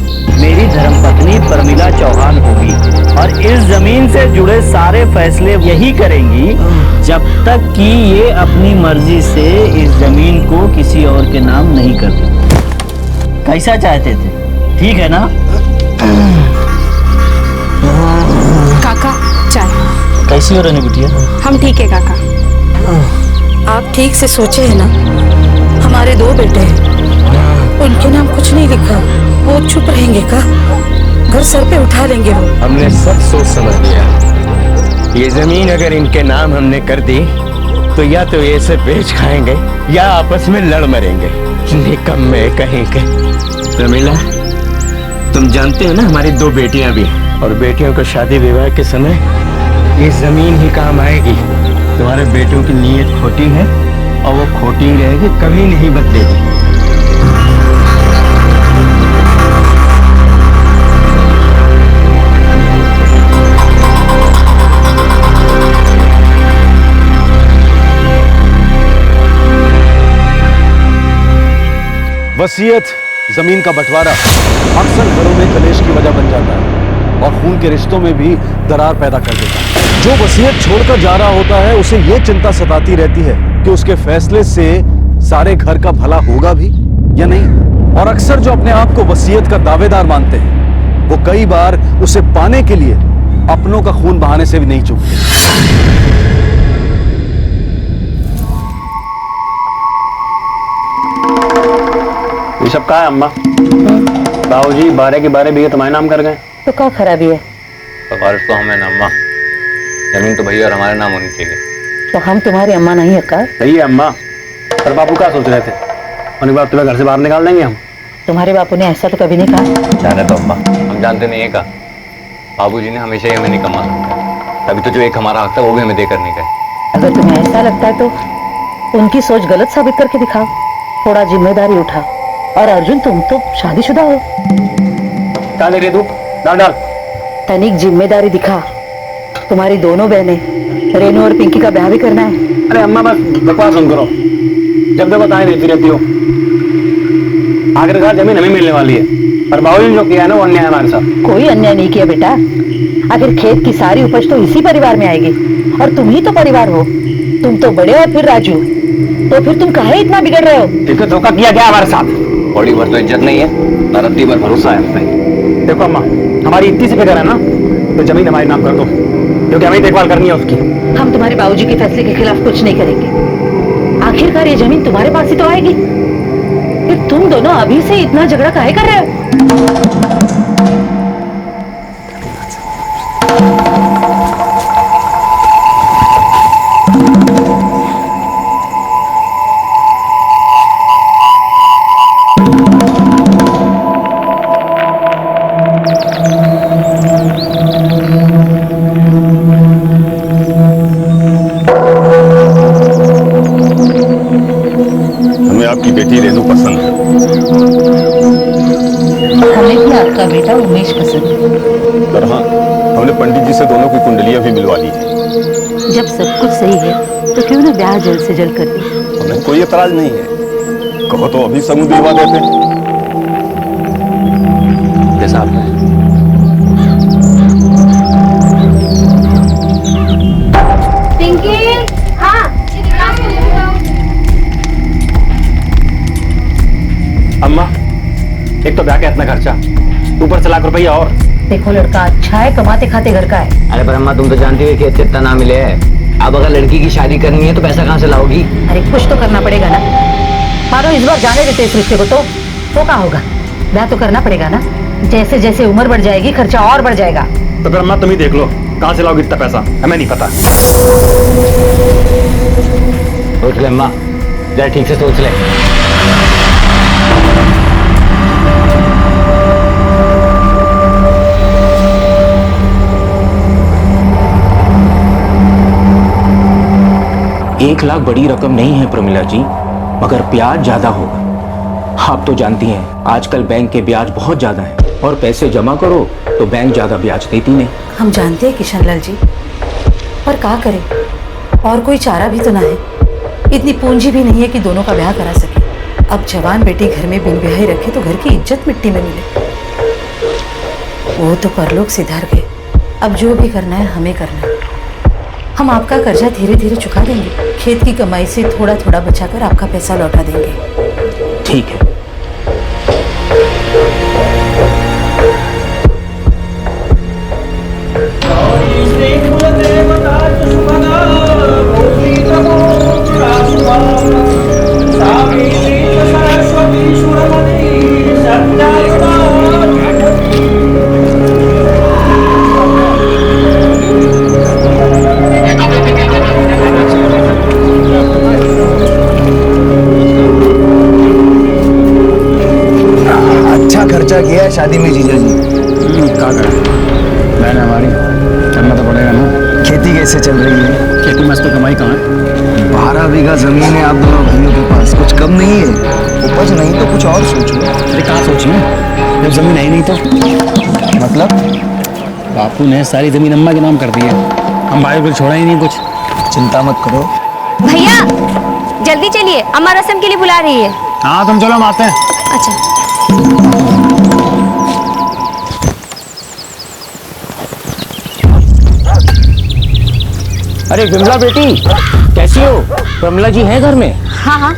मेरी धर्मपत्नी प्रमिला चौहान होगी और इस जमीन से जुड़े सारे फैसले यही करेंगी जब तक कि ये अपनी मर्जी से इस जमीन को किसी और के नाम नहीं कर देती। कैसा चाहते थे, ठीक है ना? काका चाय। कैसी हो रानी बिटिया? हम ठीक है काका। आप ठीक से सोचे है ना, हमारे 2 बेटे हैं, उनके नाम कुछ नहीं लिखा, वो चुप रहेंगे का? घर सर पे उठा लेंगे वो। हमने सब सोच समझ लिया। ये जमीन अगर इनके नाम हमने कर दी तो या तो ये सब बेच खाएंगे या आपस में लड़ मरेंगे। निकम्मे कहीं के। प्रमिला, तुम जानते हो ना हमारी 2 बेटियां भी, और बेटियों को शादी विवाह के समय ये जमीन ही काम आएगी। तुम्हारे बेटों की नीयत खोटी है और वो खोटी रहेगी, कभी नहीं बदलेगी। वसीयत, जमीन का बंटवारा अक्सर घरों में कलेश की वजह बन जाता है और खून के रिश्तों में भी दरार पैदा कर देता है। जो वसीयत छोड़कर जा रहा होता है उसे यह चिंता सताती रहती है कि उसके फैसले से सारे घर का भला होगा भी या नहीं। और अक्सर जो अपने आप को वसीयत का दावेदार मानते हैं वो कई बार उसे पाने के लिए अपनों का खून बहाने से भी नहीं चूकते। ये सब कहा है अम्मा? बाबूजी 12 के 12 बीघे तुम्हारे नाम कर गए। तो क्या खराबी है? सिफारिश तो हमें ना अम्मा, जमीन तो भैया और हमारे नाम होनी चाहिए। तो हम तुम्हारी अम्मा नहीं है का? सही है अम्मा, पर बापू क्या सोच रहे थे? उन्हें बाप तुम्हें घर से बाहर निकाल देंगे हम? तुम्हारे बापू ने ऐसा तो कभी नहीं कहा। जाने तो अम्मा, हम जानते नहीं है का। बाबूजी ने हमेशा ही हमें नहीं कमा सकता, तभी तो जो एक हमारा हक था वो भी हमें देकर नहीं गए। अगर तुम्हें ऐसा लगता है तो उनकी सोच गलत साबित करके दिखाओ। थोड़ा जिम्मेदारी उठा। और अर्जुन, तुम तो शादीशुदा हो। क्या ले रही तू? डाल डाल। तनिक जिम्मेदारी दिखा। तुम्हारी दोनों बहनें रेनू और पिंकी का ब्याह भी करना है। अरे अम्मा बस बकवास सुन करो, जब देखो ताए देती रहती हो। आखिरकार जमीन हमें मिलने वाली है, पर बाबूजी ने जो किया है ना वो अन्याय है हमारे साथ। कोई अन्याय नहीं किया बेटा। आखिर खेत की सारी उपज तो इसी परिवार में आएगी और तुम ही तो परिवार हो। तुम तो बड़े और फिर राजू, तो फिर तुम काहे इतना बिगड़ रहे हो? ठीक है, धोखा किया गया हमारे साथ। बड़ी भर तो इज्जत नहीं है, ना रत्ती भर भरोसा है अपने। देखो अम्मा, हमारी इतनी सी फिक्र है ना, तो जमीन हमारे नाम कर दो, क्योंकि हमें देखभाल करनी है उसकी। हम तुम्हारे बाबूजी के फैसले के खिलाफ कुछ नहीं करेंगे। आखिरकार ये जमीन तुम्हारे पास ही तो आएगी। फिर तुम दोनों अभी से इतना झगड़ा काहे कर रहे हो? आपकी बेटी रेनू पसंद है। हमें भी आपका बेटा उमेश पसंद है। पर हाँ, हमने पंडित जी से दोनों की कुंडलियां भी मिलवा ली है। जब सब कुछ सही है तो क्यों ना ब्याह जल्द से जल्द कर दे। हमें कोई एतराज नहीं है, कहो तो अभी समूह दिलवा देते। जैसा आपने। पिंकी, हाँ अम्मा, एक तो ब्याह का इतना खर्चा, ऊपर से लाख रुपया और। देखो लड़का अच्छा है, कमाते खाते घर का है। अरे पर अम्मा, तुम तो जानती हो कि कितना ना मिले है। अब अगर लड़की की शादी करनी है तो पैसा कहाँ से लाओगी? अरे कुछ तो करना पड़ेगा ना। मानो इस बार जाने देते इस रिश्ते को तो क्या होगा? ब्याह तो करना पड़ेगा ना। जैसे जैसे उम्र बढ़ जाएगी खर्चा और बढ़ जाएगा। तो फिर अम्मा तुम ही देख लो, कहाँ से लाओगी इतना पैसा, हमें नहीं पता। सोच ले अम्मा, जरा ठीक से सोच ले। एक लाख बड़ी रकम नहीं है प्रमिला जी, मगर ब्याज ज्यादा होगा। आप तो जानती हैं आजकल बैंक के ब्याज बहुत ज्यादा है, और पैसे जमा करो तो बैंक ज्यादा ब्याज देती नहीं। हम जानते हैं किशनलाल जी, पर क्या करें, और कोई चारा भी तो ना है। इतनी पूंजी भी नहीं है कि दोनों का ब्याह करा सके। अब जवान बेटी घर में बिन ब्याही रखे तो घर की इज्जत मिट्टी में मिले। वो तो परलोक सिधार गए, अब जो भी करना है हमें करना है। हम आपका कर्जा धीरे धीरे चुका देंगे, खेत की कमाई से थोड़ा थोड़ा बचाकर आपका पैसा लौटा देंगे। ठीक है। अच्छा खर्चा किया है शादी में जीजा जी। क्या करें, बहन हमारी, करना तो पड़ेगा ना। खेती कैसे चल रही है? खेती में इस पर कमाई कहाँ है? 12 बीघा जमीन है आप दोनों भाइयों के पास, कुछ कम नहीं है। उपज नहीं तो कुछ और सोचो। अरे कहाँ सोचिए, जब जमीन है ही नहीं तो। मतलब बापू ने सारी जमीन अम्मा के नाम कर दी है, हम भाई को छोड़ा ही नहीं कुछ। चिंता मत करो। भैया जल्दी चलिए, अम्मा रस्म के लिए बुला रही है। हाँ तुम चलो, हम आते हैं। अच्छा। अरे विमला बेटी, कैसी हो? प्रमिला जी हैं घर में? हाँ हाँ,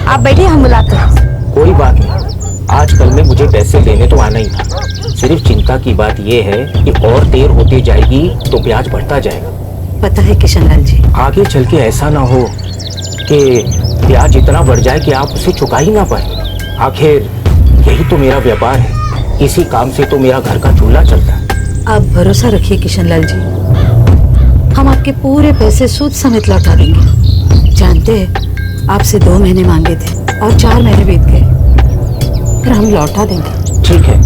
आप बैठिए, हम बुलाते हैं। कोई बात नहीं, आजकल में मुझे पैसे लेने तो आना ही था। सिर्फ चिंता की बात यह है कि और देर होती जाएगी तो ब्याज बढ़ता जाएगा। पता है किशनलाल जी, आगे चल के ऐसा ना हो कि ब्याज इतना बढ़ जाए कि आप उसे चुका ही ना पाए। आखिर यही तो मेरा व्यापार है, इसी काम से तो मेरा घर का चूल्हा चलता है। आप भरोसा रखिए किशनलाल जी, हम आपके पूरे पैसे सूद समेत लौटा देंगे। जानते हैं आपसे 2 महीने मांगे थे और 4 महीने बीत गए, फिर हम लौटा देंगे। ठीक है,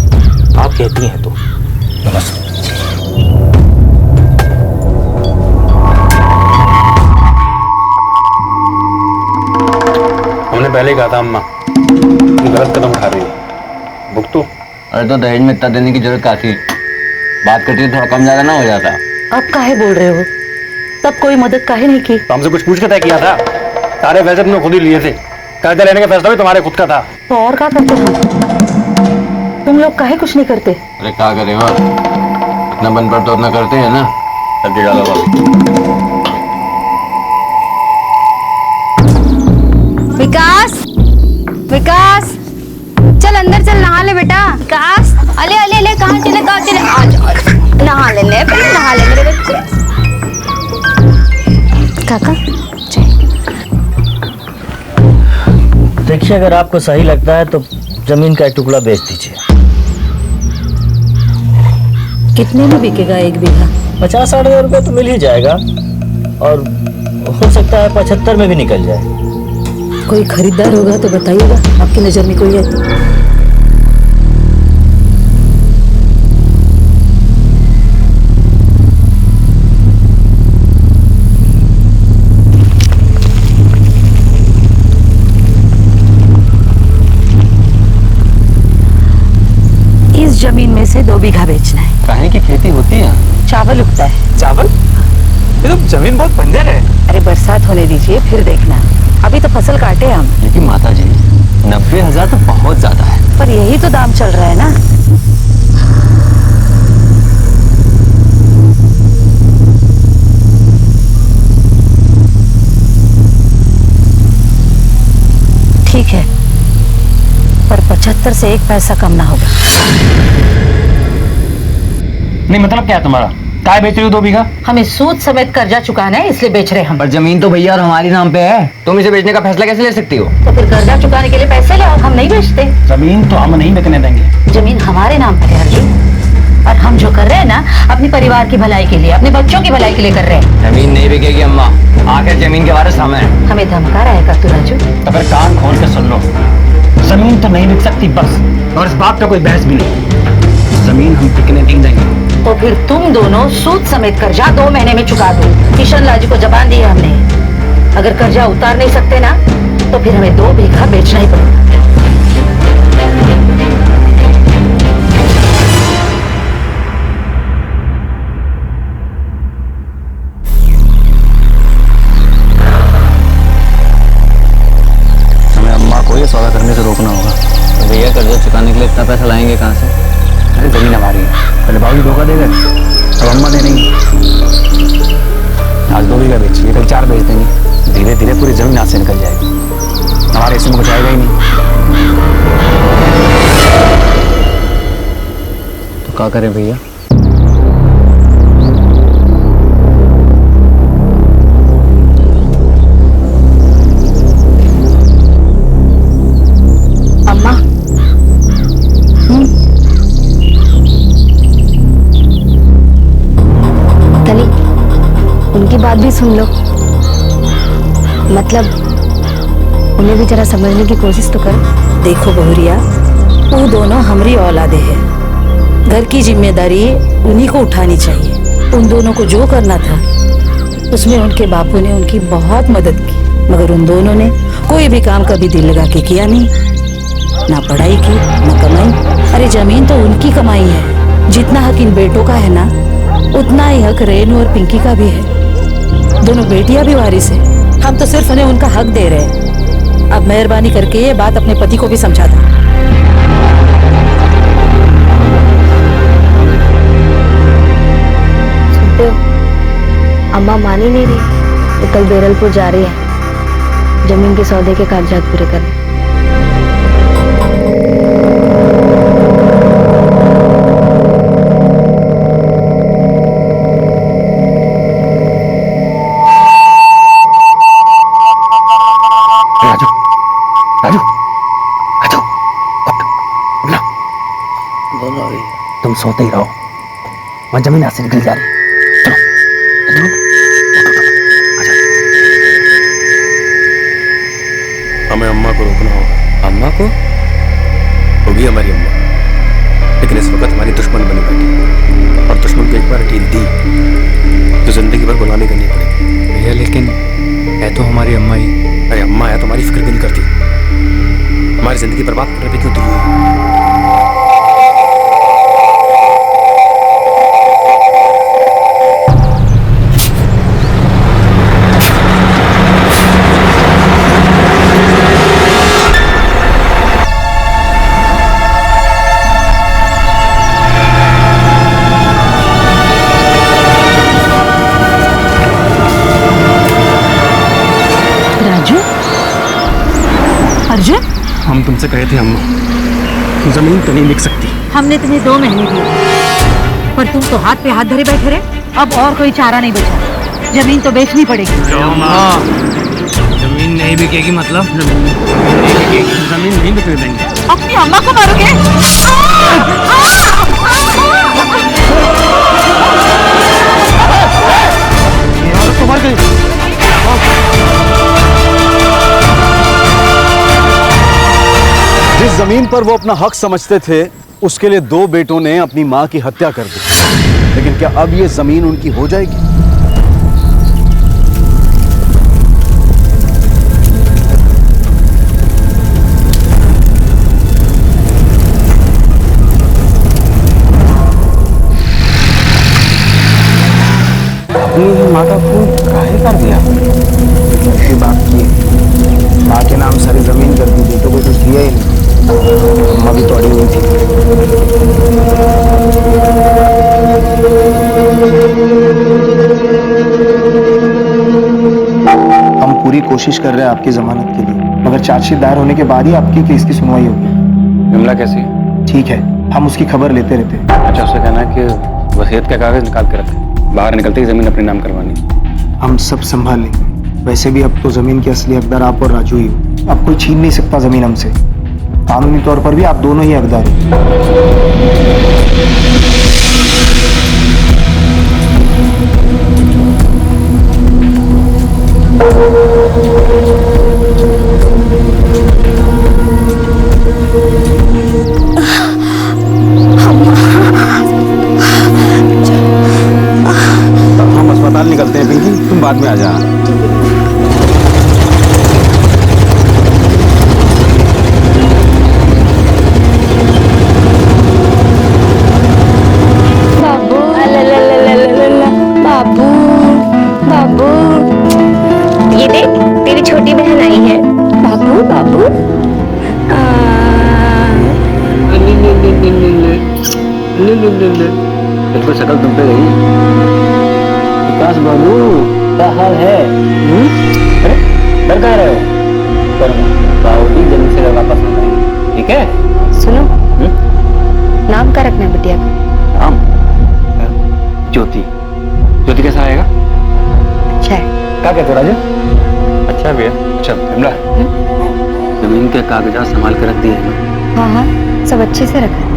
आप कहती हैं तो। नमस्ते। हमने पहले ही कहा था अम्मा, तुम गलत कदम उठा रही हो। भुगतो। अरे तो दहेज में इतना देने की जरूरत क्या थी? बात करती थोड़ा कम ज्यादा ना हो जाता। अब काहे बोल रहे हो? तब कोई मदद काहे नहीं की? तो हमसे कुछ पूछ के तय किया था? सारे पैसे तुमने खुद ही लिए थे, कर्जा लेने का फैसला भी तुम्हारे खुद का था। तो और क्या करते हम? तुम लोग काहे कुछ नहीं करते? अरे क्या करे और इतना बन पर तो उतना करते हैं ना। सब्जी डालो भाभी। विकास, विकास चल अंदर चल, नहा ले बेटा। विकास, अले अले अले, कहाँ चले कहाँ चले? आज नहा ले, पहले नहा ले मेरे बच्चे। काका देखिए, अगर आपको सही लगता है तो जमीन का एक टुकड़ा बेच दीजिए। कितने में बिकेगा 1 बीघा? 50-60 हज़ार रुपये तो मिल ही जाएगा, और हो सकता है 75 में भी निकल जाए। कोई खरीदार होगा तो बताइएगा, आपकी नजर में कोई है तो। इस जमीन में से 2 बीघा बेचना है। काहे की खेती होती है? चावल उगता है। चावल? ये तो जमीन बहुत बंजर है। अरे बरसात होने दीजिए फिर देखना, अभी तो फसल काटे हम। लेकिन माता जी 90,000 तो बहुत ज्यादा है। पर यही तो दाम चल रहा है ना। ठीक है, पर 75 से 1 पैसा कम ना होगा। नहीं मतलब क्या है तुम्हारा? काय बेच रही हो 2 बीघा? हमें सूद समेत कर्जा चुकाना है, इसलिए बेच रहे हम। पर जमीन तो भैया और हमारी नाम पे है, तुम इसे बेचने का फैसला कैसे ले सकती हो? तो फिर कर्जा चुकाने के लिए पैसे ले आओ, हम नहीं बेचते। जमीन तो हम नहीं बिकने देंगे। जमीन हमारे नाम पर है अर्जुन, और हम जो कर रहे हैं ना, अपने परिवार की भलाई के लिए, अपने बच्चों की भलाई के लिए कर रहे हैं। जमीन नहीं बिकेगी अम्मा, आखिर जमीन के वारिस हम हैं। हमें धमका रहा है का तू राजू? तो फिर कान खोल के सुन लो, जमीन तो नहीं बिक सकती बस, और इस बात पे कोई बहस भी नहीं। जमीन हम बिकने नहीं देंगे। तो फिर तुम दोनों सूद समेत कर्जा 2 महीने में चुका दो। किशनलाल जी को जबान दी है हमने, अगर कर्जा उतार नहीं सकते ना तो फिर हमें 2 बीघा बेचना ही पड़ेगा। हमें अम्मा को ये सौदा करने से रोकना होगा। तो भैया कर्जा चुकाने के लिए इतना पैसा लाएंगे कहाँ से? अरे जमीन हमारी है, पहले बाबू धोखा दे गए, अब अम्मा दे नहीं। आज 2 बीघा बेचिए, कल 4 बेच देंगे, धीरे धीरे पूरी जमीन हाथ से निकल जाएगी, हमारे हिस्से में कुछ आएगा ही नहीं। तो क्या करें भैया? अम्मा तनी उनकी बात भी सुन लो, मतलब उन्हें भी जरा समझने की कोशिश तो कर। देखो बहुरिया, वो दोनों हमारी औलादे हैं, घर की जिम्मेदारी उन्हीं को उठानी चाहिए। उन दोनों को जो करना था उसमें उनके बापू ने उनकी बहुत मदद की, मगर उन दोनों ने कोई भी काम कभी दिल लगा के किया नहीं, ना पढ़ाई की ना कमाई। अरे जमीन तो उनकी कमाई है, जितना हक इन बेटों का है ना उतना ही हक रेनू और पिंकी का भी है। दोनों बेटियां भी वारिस है, हम तो सिर्फ उन्हें उनका हक दे रहे हैं। अब मेहरबानी करके ये बात अपने पति को भी समझा दो। सुनते हो, अम्मा मान ही नहीं रही, वो कल बेरलपुर जा रही है जमीन के सौदे के कागजात पूरे करने। तुम सोते ही रहो, वहां जमीन हाथ से निकल जा रही है। चलो, चलो, आजा। हमें अम्मा को रोकना होगा। अम्मा को? होगी हमारी अम्मा, लेकिन इस वक्त हमारी दुश्मन बनी बैठी, और दुश्मन को एक बार ढील दी तो जिंदगी भर गुलामी करनी पड़ेगी। भैया लेकिन है तो हमारी अम्मा ही। अरे अम्मा है, तुम्हारी फिक्र क्यों नहीं करती? हमारी जिंदगी बर्बाद करने पे क्यों तुली हुई? अर्जुन, हम तुमसे कहे थे अम्मा, जमीन तो नहीं बिक सकती। हमने तुम्हें 2 महीने दिए, पर तुम तो हाथ पे हाथ धरे बैठे रहे। अब और कोई चारा नहीं बचा, जमीन तो बेचनी पड़ेगी। जमीन नहीं बिकेगी मतलब? जमीन नहीं बिकने देंगे। अपनी अम्मा को मारोगे? तो मर गई। जिस जमीन पर वो अपना हक समझते थे, उसके लिए 2 बेटों ने अपनी मां की हत्या कर दी, लेकिन क्या अब ये जमीन उनकी हो जाएगी? अपनी माँ का खून काहे कर दिया? ऐसी बात की, माँ के नाम सारी जमीन कर दी, बेटों को कुछ दिया ही नहीं। अम्मा भी तो अड़ी हुई थी। हम पूरी कोशिश कर रहे हैं आपकी जमानत के लिए, मगर चार्जशीट दायर होने के बाद ही आपकी केस की सुनवाई होगी। विमला कैसी है? ठीक है, हम उसकी खबर लेते रहते हैं। अच्छा, उससे कहना कि वसीयत का कागज निकाल के रखे, बाहर निकलते ही जमीन अपने नाम करवानी। हम सब संभाल लेंगे। वैसे भी अब तो जमीन के असली हकदार आप और राजू ही हो, अब कोई छीन नहीं सकता जमीन हमसे। कानूनी तौर पर भी आप दोनों ही हकदार हो। हम अस्पताल निकलते हैं पिंकी, तुम बाद में आ जाना। बाबू बाबू, ये देख तेरी छोटी बहन आई है। बाबू बाबू ले ले ले ले, बिल्कुल शक्ल तुम पे गई। विकास बाबू, क्या हाल है? अरे डर कहाँ रहे हो? बाबूजी जल्दी से वापस आ जाएंगे, ठीक है? सुनो, नाम क्या रखना है बिटिया का? नाम ज्योति। ज्योति कैसा आएगा? अच्छा है। क्या कहते हो राजू? अच्छा भैया। अच्छा विमला, जमीन के कागजात संभाल कर रख दिए हैं ना? हाँ हाँ, सब अच्छे से रखा है।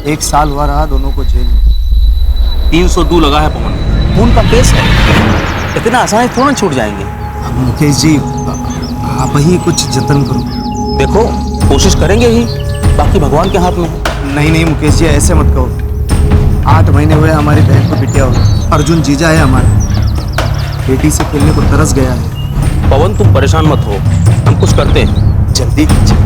एक साल हुआ रहा दोनों को जेल में। 302 लगा है पवन, खून का केस है, इतना आसानी थोड़ा छूट जाएंगे। मुकेश जी, आप ही कुछ जतन करो। देखो कोशिश करेंगे ही, बाकी भगवान के हाथ में है। नहीं नहीं मुकेश जी, ऐसे मत कहो। 8 महीने हुए हमारी बहन को बिटिया हो। अर्जुन जीजा है हमारा, बेटी से खेलने को तरस गया है। पवन तुम परेशान मत हो, हम कुछ करते हैं, जल्दी कीजिए।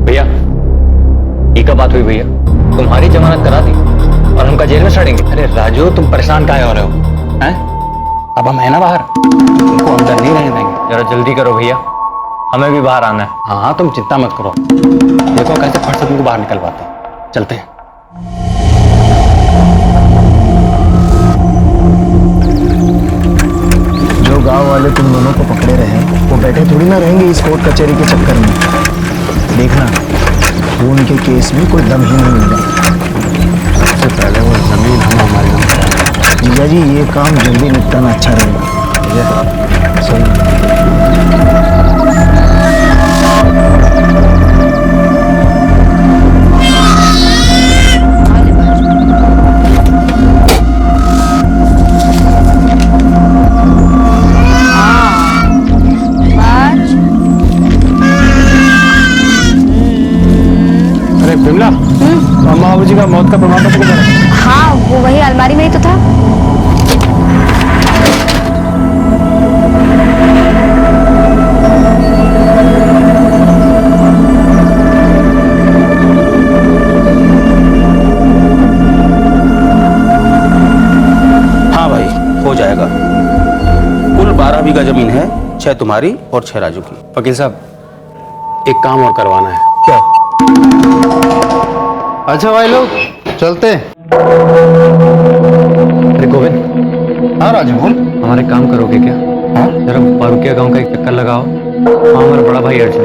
भैया ये क्या बात हुई भैया? तुम्हारी जमानत करा दी और हमका जेल में सड़ेंगे? अरे राजू, तुम परेशान काहे हो रहे हो? हैं? अब हम है ना बाहर, तुमको अंदर नहीं रहने देंगे। जरा जल्दी करो भैया, हमें भी बाहर आना है। हाँ हाँ, तुम चिंता मत करो, देखो कैसे फट से तुमको बाहर निकलवाते हैं। चलते हैं। जो गांव वाले तुम दोनों को पकड़े रहे वो बैठे थोड़ी ना रहेंगे इस कोर्ट कचहरी के चक्कर में। देखना, खून के केस में कोई दम ही नहीं मिलेगा। सबसे पहले वो जमीन हम हमारे नाम कराएंगे। जीजा जी, ये काम जल्दी निपटाना अच्छा रहेगा। सही। विमला, मामा बाबूजी का मौत का प्रमाण पत्र किधर है? हाँ, वो वही अलमारी में ही तो था। हाँ भाई, हो जाएगा। कुल 12 बीघा जमीन है, 6 तुम्हारी और 6 राजू की। वकील साहब, एक काम और करवाना है। क्या? अच्छा भाई लोग, चलते हैं। अरे गोविंद। हाँ राजू बोल। हमारे काम करोगे क्या? हाँ? जरा बारुकिया गांव का एक चक्कर लगाओ। हाँ, हमारा बड़ा भाई अर्जुन,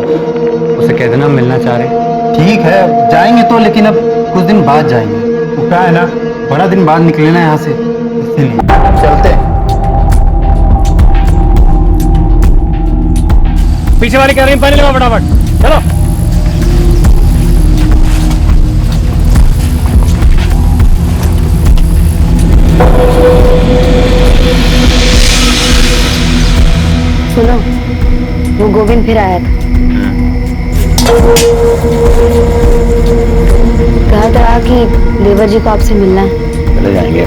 उसे कह देना मिलना चाह रहे। ठीक है, अब जाएंगे तो, लेकिन अब कुछ दिन बाद जाएंगे। वो क्या है ना, बड़ा दिन बाद निकले ना यहाँ से, इसीलिए चलते हैं। पीछे वाली कैबिन में पानी लगाओ फटाफट, चलो। सुनो, वो गोविंद फिर आया था। कहा था कि देवर जी को आपसे मिलना है। चले जाएंगे,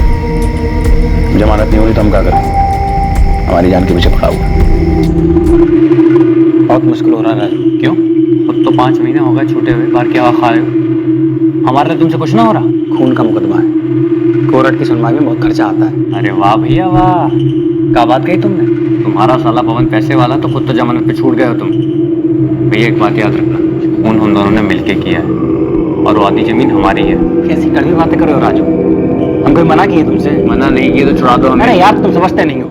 जमानत नहीं होगी तो हम क्या करें? हमारी जान के पीछे खड़ा हुआ। बहुत मुश्किल हो रहा है। क्यों? खुद तो 5 महीने हो गए छूटे हुए, बाहर क्या खा रहे हो? हमारे लिए तुमसे कुछ ना हो रहा? खून का मुकदमा है, कोर्ट की सुनवाई में बहुत खर्चा आता है। अरे वाह भैया वाह, क्या बात कही तुमने। तुम्हारा साला पवन पैसे वाला, तो खुद तो जमानत पे छूट गए हो तुम। भैया एक बात याद रखना, खून हम दोनों ने मिलके किया है और वो आधी जमीन हमारी है। कैसी कड़वी बातें कर रहे हो राजू? हम कोई मना किए तुमसे? मना नहीं किए तो छुड़ा दो हमें। अरे यार, तुम समझते नहीं हो।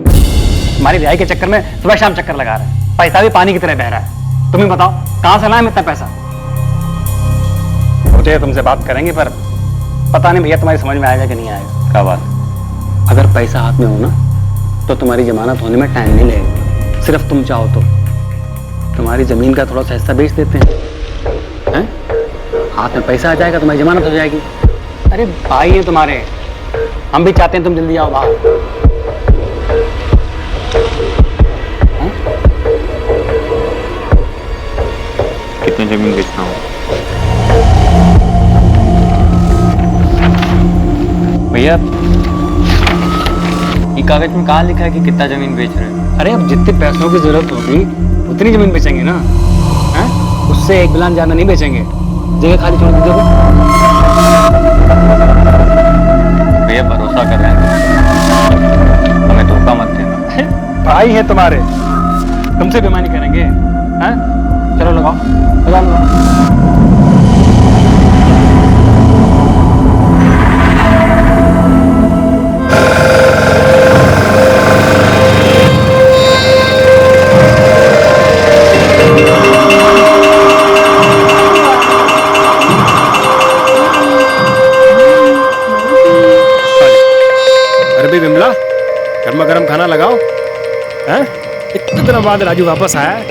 हमारी रिहाई के चक्कर में सुबह शाम चक्कर लगा रहे हैं, पैसा भी पानी की तरह बह रहा है। तुम्हें बताओ कहाँ से लाए इतना पैसा? सोचे तुमसे बात करेंगे, पर पता नहीं भैया तुम्हारी समझ में आएगा कि नहीं आएगा। क्या बात? अगर पैसा हाथ में हो ना, तो तुम्हारी जमानत होने में टाइम नहीं लगेगा। सिर्फ तुम चाहो तो तुम्हारी जमीन का थोड़ा सा हिस्सा बेच देते हैं, हाथ में पैसा आ जाएगा, तुम्हारी जमानत हो जाएगी। अरे भाई है तुम्हारे, हम भी चाहते हैं तुम जल्दी आओ बाहर। कितनी जमीन बेचना हो भैया? ये कागज में कहाँ लिखा है कि कितना जमीन बेच रहे हैं? अरे अब जितने पैसों की जरूरत होगी उतनी जमीन बेचेंगे ना, हैं? उससे एक बिलान ज्यादा नहीं बेचेंगे। जगह खाली छोड़ दीजिए। भैया भरोसा कर रहे हैं, हमें धोखा मत देना। भाई है तुम्हारे, तुमसे बेईमानी करेंगे? हैं? चलो लगाओ, लगा लो। अरे विमला, गर्मा गर्म खाना लगाओ। हैं? इतने दिनों बाद राजू वापस आया है।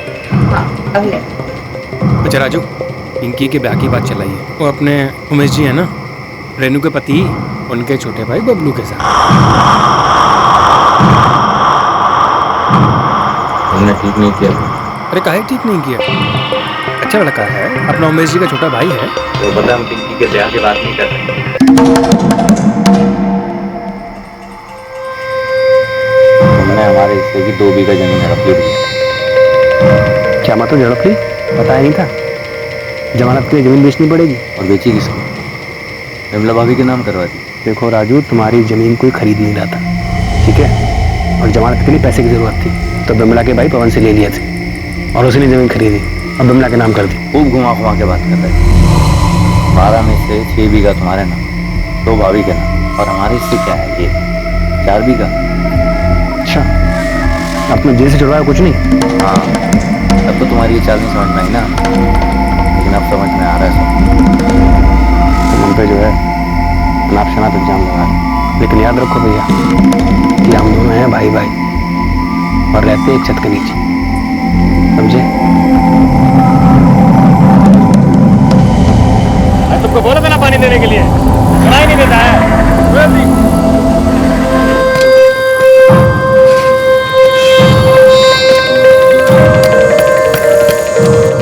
अच्छा राजू, पिंकी के ब्याह की बात चलाई है। वो अपने उमेश जी है ना, रेनू के पति, उनके छोटे भाई बबलू के साथ। हमने ठीक नहीं किया। अरे काहे ठीक नहीं किया? अच्छा लड़का है, अपना उमेश जी का छोटा भाई है। तो बता, हम पिंकी के ब्याह की बात नहीं कर रहे। हमने हमारे हिस्से की 2 बीघा जमीन हड़प ली। क्या मतलब झड़प ली? बताया नहीं था। जमानत के लिए जमीन बेचनी पड़ेगी। और बेची किसको? विमला भाभी के नाम करवा दी। देखो राजू, तुम्हारी जमीन कोई खरीद नहीं रहा था, ठीक है? और जमानत के लिए पैसे की जरूरत थी, तो बिमला के भाई पवन से ले लिए थे और उसने जमीन खरीदी और बिमला के नाम कर दी। खूब घुमा घुमा के बात कर रहे थे। 12 में से 6 बीघा तुम्हारे नाम, 2 भाभी के नाम, और हमारे इससे क्या है? ये 4 बीघा। अच्छा, आपने जेल से छुड़वाया कुछ नहीं? हाँ, अब तो तुम्हारी ये चाल नहीं समझ में आई ना, लेकिन अब समझ में आ रहा है सब। तो उन पे जो है अनाप शनाप इल्जाम लगा रहे। लेकिन याद रखो भैया कि हम दोनों हैं भाई भाई और रहते एक छत के नीचे, समझे? तुमको बोला था ना पानी देने के लिए, सुना ही नहीं देता है।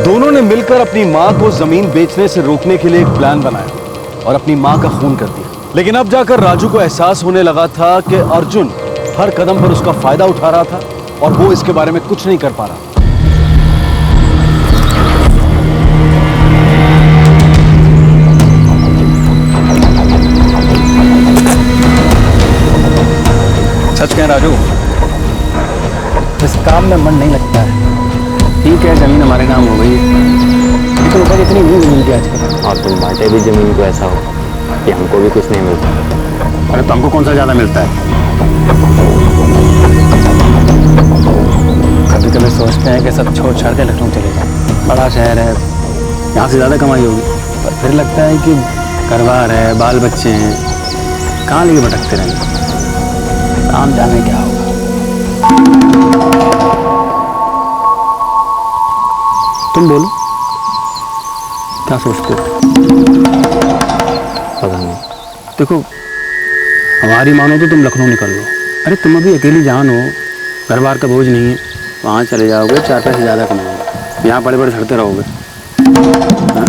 दोनों ने मिलकर अपनी मां को जमीन बेचने से रोकने के लिए एक प्लान बनाया और अपनी मां का खून कर दिया। लेकिन अब जाकर राजू को एहसास होने लगा था कि अर्जुन हर कदम पर उसका फायदा उठा रहा था और वो इसके बारे में कुछ नहीं कर पा रहा। सच कहें राजू, इस काम में मन नहीं लगता है। ठीक है, जमीन हमारे नाम हो गई, लेकिन ऊपर इतनी नहीं मिलती आजकल। और तुम बांटे भी जमीन को ऐसा हो कि हमको भी कुछ नहीं मिलता। अरे तुमको कौन सा ज्यादा मिलता है? कभी कभी सोचते हैं कि सब छोड़ छाड़ के लखनऊ चले जाए, बड़ा शहर है, यहाँ से ज़्यादा कमाई होगी। पर फिर लगता है कि घरबार है, बाल बच्चे हैं, कहाँ लेके भटकते रहेंगे। काम जाने क्या होगा। तुम बोलो, क्या सोचते हो? पता नहीं। देखो, हमारी मानो तो तुम लखनऊ निकल लो। अरे तुम अभी अकेली जान हो, घर बार का बोझ नहीं है, वहाँ चले जाओगे, 4 पैसे ज़्यादा कमाओगे। यहाँ बड़े बड़े सड़ते रहोगे। हाँ?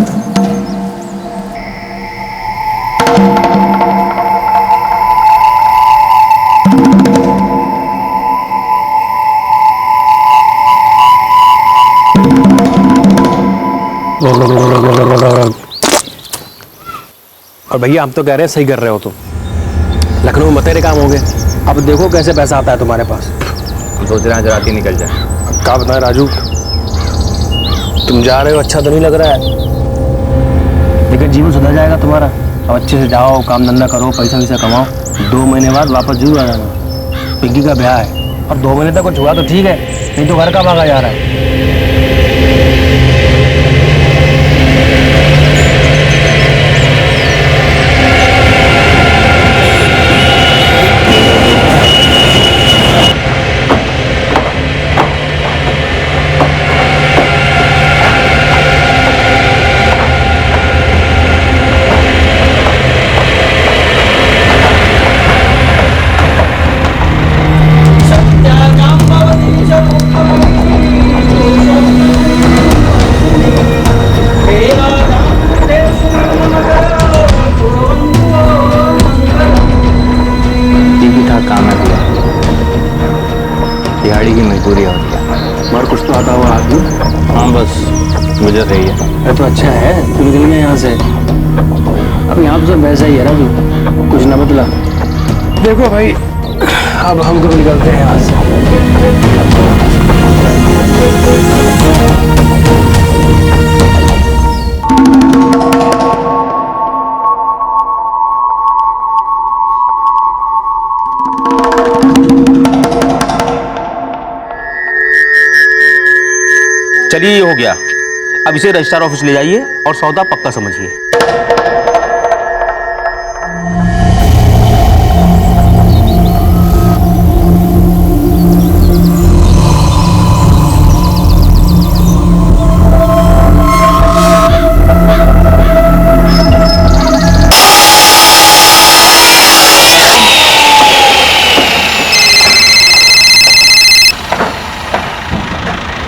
और भैया हम तो कह रहे हैं सही कर रहे हो तुम। लखनऊ में बतेरे काम हो गए, अब देखो कैसे पैसा आता है तुम्हारे पास। हम सोच रहे हैं रात ही निकल जाए। क्या बताएं राजू, तुम जा रहे हो अच्छा तो नहीं लग रहा है, लेकिन जीवन सुधर जाएगा तुम्हारा। अब अच्छे से जाओ, काम धंधा करो, पैसा वैसा कमाओ, 2 महीने बाद वापस जरूर आ जाना। पिंकी का ब्याह है और 2 महीने तक कुछ हुआ तो ठीक है, नहीं तो घर का भागा जा रहा है। गुजर रही है। अरे तो अच्छा है तू निकल गया यहाँ से। अब यहाँ तो सब वैसा ही है राजू, कुछ ना बदला। देखो भाई अब हम कब निकलते हैं यहाँ से। चलिए ये हो गया, अब इसे रजिस्ट्रार ऑफिस ले जाइए और सौदा पक्का समझिए।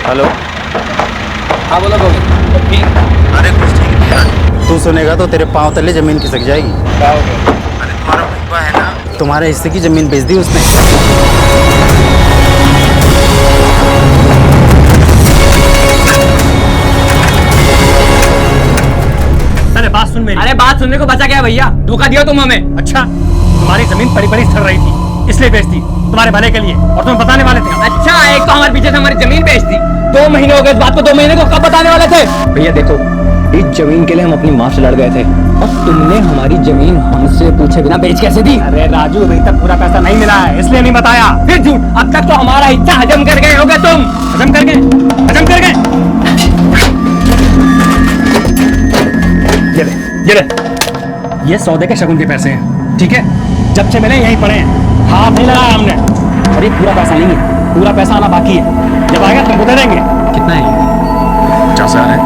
हेलो, हाँ बोलो गोविंद। ठीक। अरे कुछ ठीक नहीं। तू सुनेगा तो तेरे पांव तले जमीन खिसक जाएगी। क्या हो गया? अरे तुम्हारा भैया है ना, तुम्हारे हिस्से की जमीन बेच दी उसने। अरे बात सुन मेरी। अरे बात सुनने को बचा क्या भैया, धोखा दिया तुम हमें। अच्छा, तुम्हारी जमीन पड़ी पड़ी सड़ रही थी इसलिए बेच दी, तुम्हारे भले के लिए, और तुम्हें बताने वाले थे। अच्छा, एक तो हमारे पीछे से हमारी जमीन बेच दी। 2 महीने हो गए इस बात को, 2 महीने को कब बताने वाले थे? भैया देखो, इस जमीन के लिए हम अपनी माँ से लड़ गए थे और तुमने हमारी जमीन हमसे पूछे बिना बेच कैसे दी? अरे राजू, अभी तक पूरा पैसा नहीं मिला है इसलिए नहीं बताया। फिर झूठ, अब तक तो हमारा हिस्सा हजम कर गए होगे तुम। हजम कर गए, हजम कर गए। ये ले, ये सौदे के शगुन के पैसे हैं, ठीक है? जब से मिले यहीं पड़े हैं, हाथ नहीं लगाया हमने। अरे पूरा पैसा नहीं है, पूरा पैसा आना बाकी है, जब आएगा तुमको दे देंगे। कितना है? 50,000 है।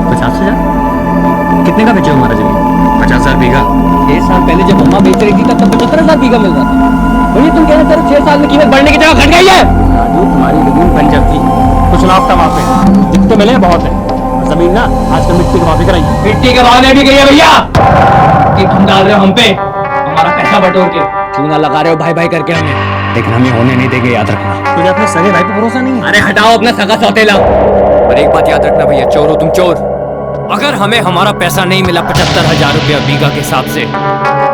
50,000? कितने का बेचे हो हमारा जमीन? 50,000 बीघा। 6 साल पहले जब अम्मा बेच रही थी तब तो 75,000 बीघा मिल रहा था। और ये तुम कह रहे हो 6 साल में कीमत बढ़ने की जगह घट गई है। राजू, तुम्हारी जमीन बंजर थी, कुछ लाभ था वहाँ पे, जितने मिले बहुत है। जमीन ना आजकल मिट्टी के भाव बिक रही है। मिट्टी के भाव नहीं बिक रही है भैया, कि हम डाल रहे हो हम पे हमारा पैसा बटोर के। क्यों ना लगा रहे हो भाई भाई करके हमें, लेकिन हमें होने नहीं देंगे, याद रखना। तुझे अपने सगे भाई पे भरोसा नहीं है? अरे हटाओ अपना सगा सौतेला। और एक बात याद रखना भैया, चोर हो तुम, चोर। अगर हमें हमारा पैसा नहीं मिला 75,000 रुपया बीघा के हिसाब से,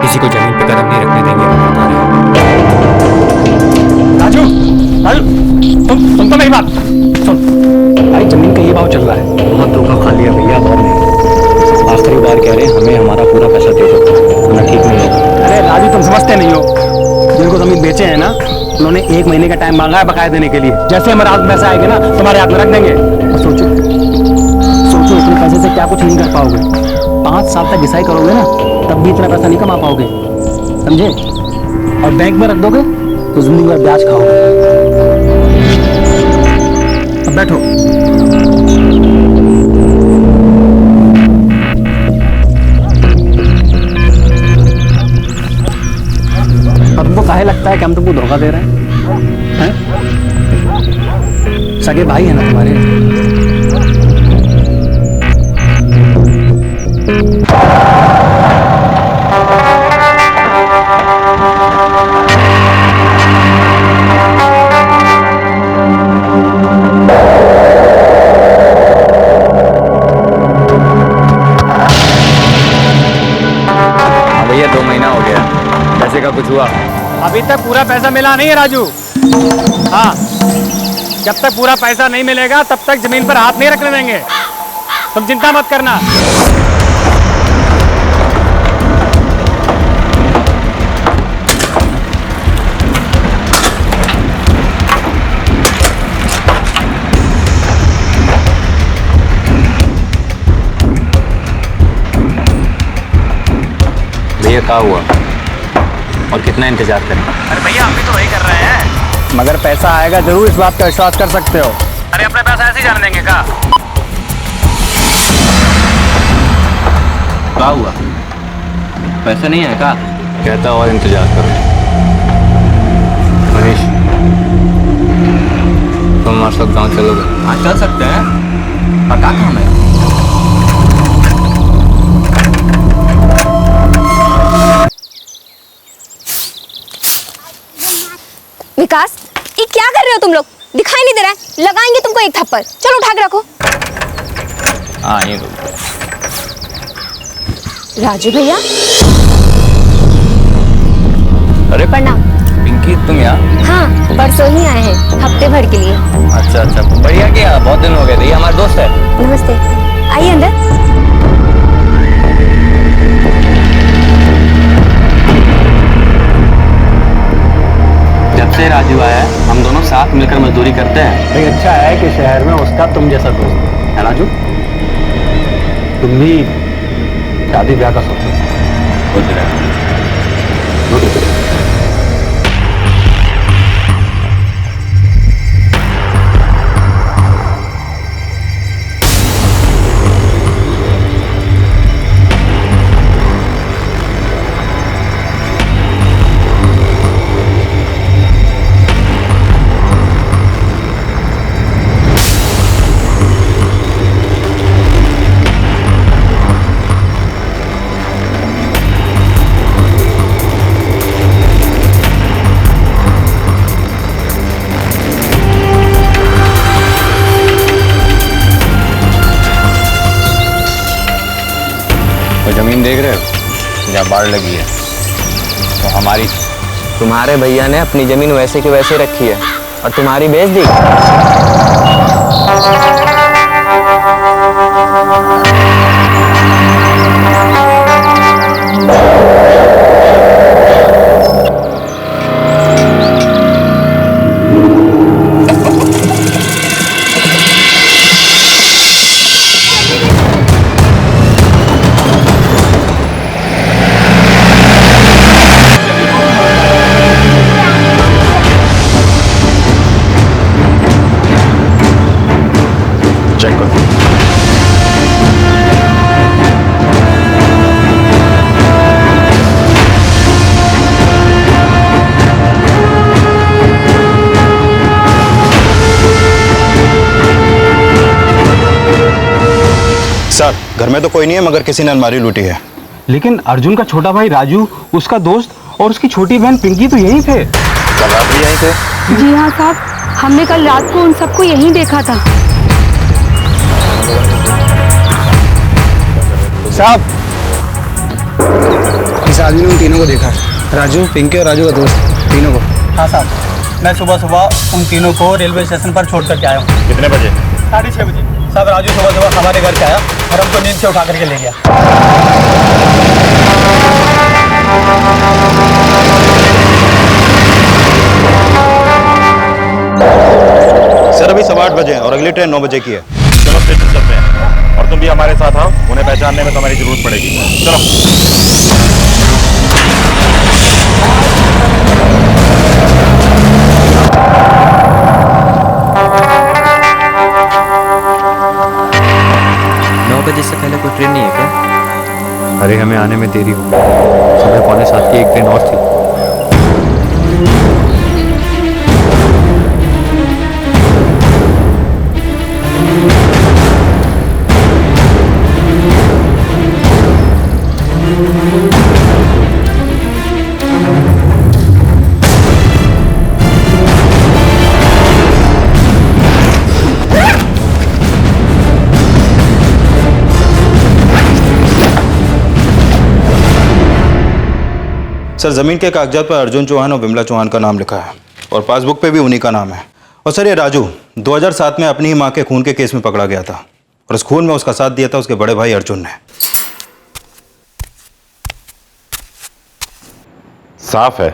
किसी को जमीन पे कदम नहीं रखने देंगे। राजू, राजू, तुम तो मेरी बात सुन। भाई जमीन का ये भाव चल रहा है, बहुत धोखा खा लिया भैया भाव में। आखिरी बार कह रहे हैं हमें हमारा पूरा पैसा दे दो, वरना ठीक नहीं है। अरे राजू, तुम समझते नहीं हो, जिनको जमीन बेचे हैं ना उन्होंने 1 महीने का टाइम मांगा है बकाया देने के लिए। जैसे हमारे हाथ में पैसा आएगा ना तुम्हारे हाथ में रख देंगे। और सोचो इतने पैसे से क्या कुछ नहीं कर पाओगे। 5 साल तक घिसाई करोगे ना तब भी इतना पैसा नहीं कमा पाओगे, समझे? और बैंक में रख दोगे तो जिंदगी भर ब्याज खाओगे। अब बैठो। और तुमको काहे लगता है कि हम तुमको धोखा दे रहे हैं? सगे भाई है ना तुम्हारे। भैया 2 महीना हो गया, पैसे का कुछ हुआ? अभी तक पूरा पैसा मिला नहीं है राजू। हाँ, जब तक पूरा पैसा नहीं मिलेगा तब तक जमीन पर हाथ नहीं रखने देंगे, तुम चिंता मत करना। भैया क्या हुआ और कितना इंतजार करें? अरे भैया हम भी तो वही कर रहे हैं, मगर पैसा आएगा जरूर, इस बात का विश्वास कर सकते हो। अरे अपने पैसा ऐसे ही जाने देंगे क्या? क्या हुआ, पैसा नहीं है क्या? कहता और इंतजार करो। मनीष, तुम हमारे साथ गाँव चलोगे? हाँ चल सकते हैं, और क्या काम है? विकास, ये क्या कर रहे हो तुम लोग? दिखाई नहीं दे रहा है, लगाएंगे तुमको एक थप्पड़। चलो उठा के रखो। हाँ ये रुक। राजू भैया अरे प्रणाम। पिंकी तुम यहाँ? हाँ, परसों ही आए हैं, हफ्ते भर के लिए। अच्छा अच्छा, बढ़िया किया, बहुत दिन हो गए थे। ये हमारा दोस्त है। नमस्ते, आइए अंदर। जब से राजू आया है हम दोनों साथ मिलकर मजदूरी करते हैं। भाई अच्छा है कि शहर में उसका तुम जैसा दोस्त है राजू। तुम भी शादी ब्याह का सोचो। सोच रहे हैं। जमीन देख रहे हो जहाँ बाढ़ लगी है तो हमारी। तुम्हारे भैया ने अपनी जमीन वैसे की वैसे रखी है और तुम्हारी बेच दी। सर घर में तो कोई नहीं है मगर किसी ने अलमारी लूटी है। लेकिन अर्जुन का छोटा भाई राजू, उसका दोस्त और उसकी छोटी बहन पिंकी तो यहीं थे। कल रात भी यहीं थे? जी हाँ साहब, हमने कल रात को उन सबको यहीं देखा था। साहब इस आदमी ने उन तीनों को देखा, राजू, पिंकी और राजू का दोस्त, तीनों को। हाँ साहब, मैं सुबह सुबह उन तीनों को रेलवे स्टेशन पर छोड़ करके आया हूँ। कितने बजे? 6:30 बजे। साहब राजू सुबह सुबह हमारे घर पे आया और हमको नींद से उठा करके ले गया। सर अभी 8:15 बजे हैं और अगली ट्रेन 9 बजे की है। चलो स्टेशन चलते हैं और तुम भी हमारे साथ आओ, उन्हें पहचानने में तुम्हारी जरूरत पड़ेगी। चलो। बजे से पहले कोई ट्रेन नहीं है क्या? अरे हमें आने में देरी हो गई, सुबह 6:45 की एक ट्रेन और थी। सर जमीन के कागजात पर अर्जुन चौहान और विमला चौहान का नाम लिखा है और पासबुक पे भी उन्हीं का नाम है। और सर ये राजू 2007 में अपनी ही मां के खून के केस में पकड़ा गया था और उस खून में उसका साथ दिया था उसके बड़े भाई अर्जुन ने। साफ है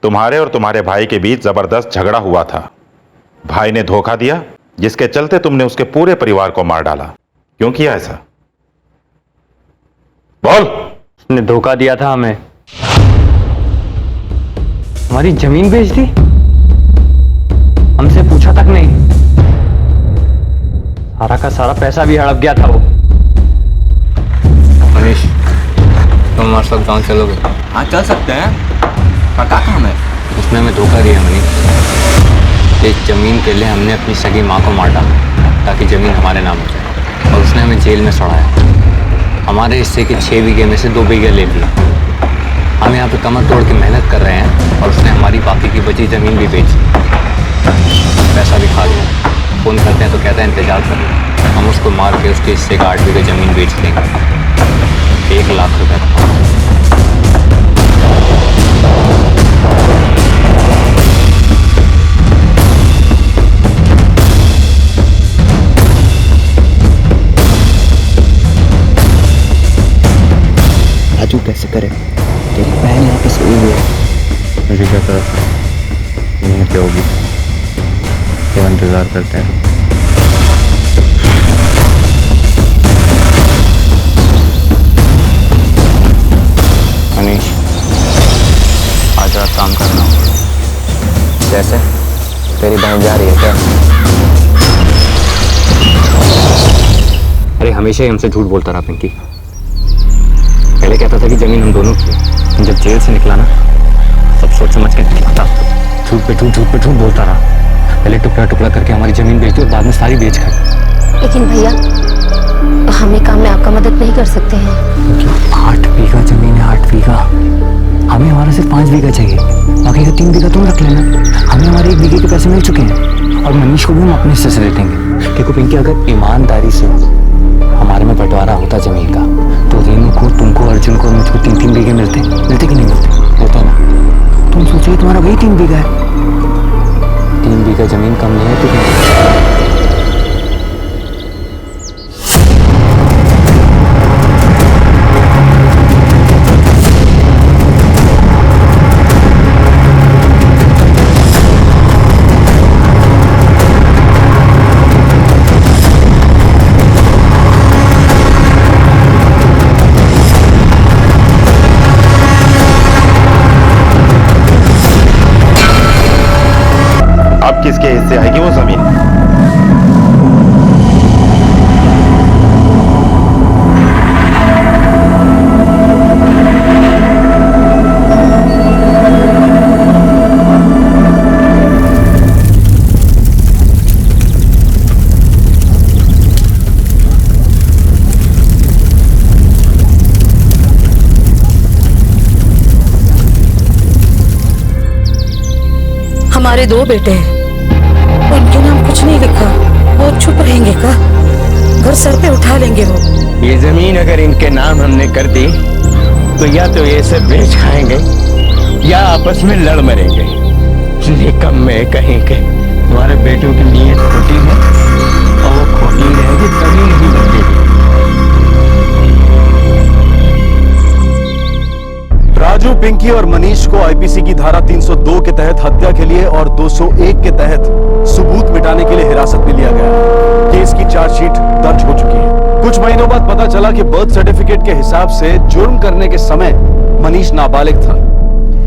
तुम्हारे और तुम्हारे भाई के बीच जबरदस्त झगड़ा हुआ था। भाई ने धोखा दिया जिसके चलते तुमने उसके पूरे परिवार को मार डाला। क्यों किया ऐसा? बोल। उसने धोखा दिया था हमें, हमारी जमीन बेच दी, हमसे पूछा तक नहीं। सारा का सारा पैसा भी हड़प गया था वो। मनीष तुम हमारे साथ गाँव चलोगे? हाँ चल सकते हैं, पर क्या काम है? उसने हमें धोखा दिया मनीष। इस जमीन के लिए हमने अपनी सगी माँ को मार डाला ताकि जमीन हमारे नाम हो जाए और उसने हमें जेल में सड़ाया। हमारे हिस्से के 6 बीघे में से 2 बीघे ले लिए। हम यहाँ पे कमर तोड़ के मेहनत कर रहे हैं और उसने हमारी बाकी की बची ज़मीन भी बेची, पैसा भी खा लिया। फ़ोन करते हैं तो कहते हैं इंतजार करो, हम उसको मार के उसके हिस्से का 8 बीघा जमीन बेच देंगे 1 लाख रुपए का। राजू कैसे करे? तेरी बहन यहाँ पे सोई हुई है। मुझे क्या पता था यहीं पे होगी, तो इंतजार करते हैं। मनीष, आज रात काम करना होगा। कैसे? तेरी बहन जा रही है क्या? अरे हमेशा ही हमसे झूठ बोलता रहा पिंकी। पहले कहता था कि जमीन हम दोनों की है, जब जेल से निकला ना सब सोच समझ के निकला था। झूठ पे झूठ बोलता रहा। पहले टुकड़ा टुकड़ा करके हमारी जमीन बेच दी और बाद में सारी बेच खाई। लेकिन भैया हम ये काम में आपका मदद नहीं कर सकते हैं। 8 बीघा जमीन है, 8 बीघा। हमें हमारा सिर्फ 5 बीघा चाहिए, बाकी का 3 बीघा तुम रख लेना। हमें हमारे 1 बीघे के पैसे मिल चुके हैं और मनीष को भी हम अपने हिस्से से दे देंगे। देखो पिंकी, अगर ईमानदारी से हमारे में बंटवारा होता जमीन का तो रेनू को, तुमको, अर्जुन को, मुझको 3-3 बीघे मिलते कि नहीं मिलते? होता ना। तुम सोचिए तुम्हारा वही 3 बीघा है। 3 बीघा जमीन कम नहीं है तो किसके हिस्से आएगी वो जमीन? हमारे 2 बेटे हैं, उनके नाम कुछ नहीं लिखा। वो चुप रहेंगे का? घर सर पे उठा लेंगे वो। ये जमीन अगर इनके नाम हमने कर दी तो या तो ये सब बेच खाएंगे या आपस में लड़ मरेंगे। निकम्मे कहीं के। तुम्हारे बेटों की नीयत खोटी है और वो खोटी रहेगी तभी नहीं बदलेगी। राजू, पिंकी और मनीष को आईपीसी की धारा 302 के तहत हत्या के लिए और 201 के तहत सबूत मिटाने के लिए हिरासत में लिया गया है। केस की चार्जशीट दर्ज हो चुकी है। कुछ महीनों बाद पता चला कि बर्थ सर्टिफिकेट के हिसाब से जुर्म करने के समय मनीष नाबालिग था।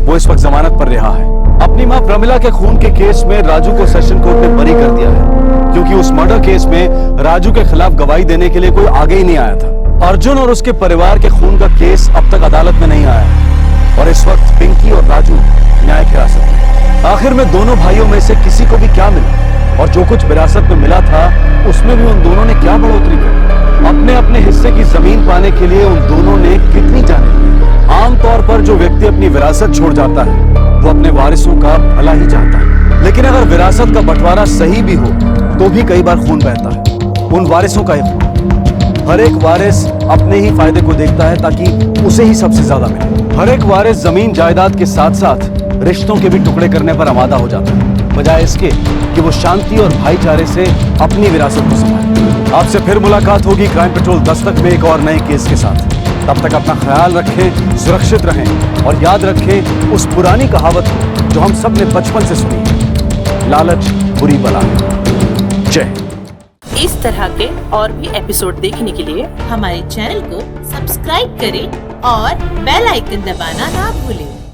वो इस वक्त जमानत पर रिहा है। अपनी मां प्रमिला के खून के केस में राजू को सेशन कोर्ट ने बरी कर दिया है, क्योंकि उस मर्डर केस में राजू के खिलाफ गवाही देने के लिए कोई आगे ही नहीं आया था। अर्जुन और उसके परिवार के खून का केस अब तक अदालत में नहीं आया और इस वक्त पिंकी और राजू न्यायिक हिरासत में। आखिर में दोनों भाइयों में से किसी को भी क्या मिला और जो कुछ विरासत में मिला था उसमें भी उन दोनों ने क्या बढ़ोतरी की? अपने अपने हिस्से की जमीन पाने के लिए उन दोनों ने कितनी जाने दी? आमतौर पर जो व्यक्ति अपनी विरासत छोड़ जाता है वो अपने वारिसों का भला ही चाहता है, लेकिन अगर विरासत का बंटवारा सही भी हो तो भी कई बार खून बहता है। उन वारिसों का ही हर एक वारिस अपने ही फायदे को देखता है ताकि उसे ही सबसे ज्यादा मिले। हर एक वारिस जमीन जायदाद के साथ साथ रिश्तों के भी टुकड़े करने पर आमादा हो जाता है, बजाय इसके कि वो शांति और भाईचारे से अपनी विरासत को संभाले। आपसे फिर मुलाकात होगी क्राइम पेट्रोल दस्तक में एक और नए केस के साथ। तब तक अपना ख्याल रखें, सुरक्षित रहें और याद रखें उस पुरानी कहावत को जो हम सब ने बचपन से सुनी है, लालच बुरी बला है। जय। इस तरह के और भी एपिसोड देखने के लिए हमारे चैनल को सब्सक्राइब करें और बेल आइकन दबाना ना भूलें।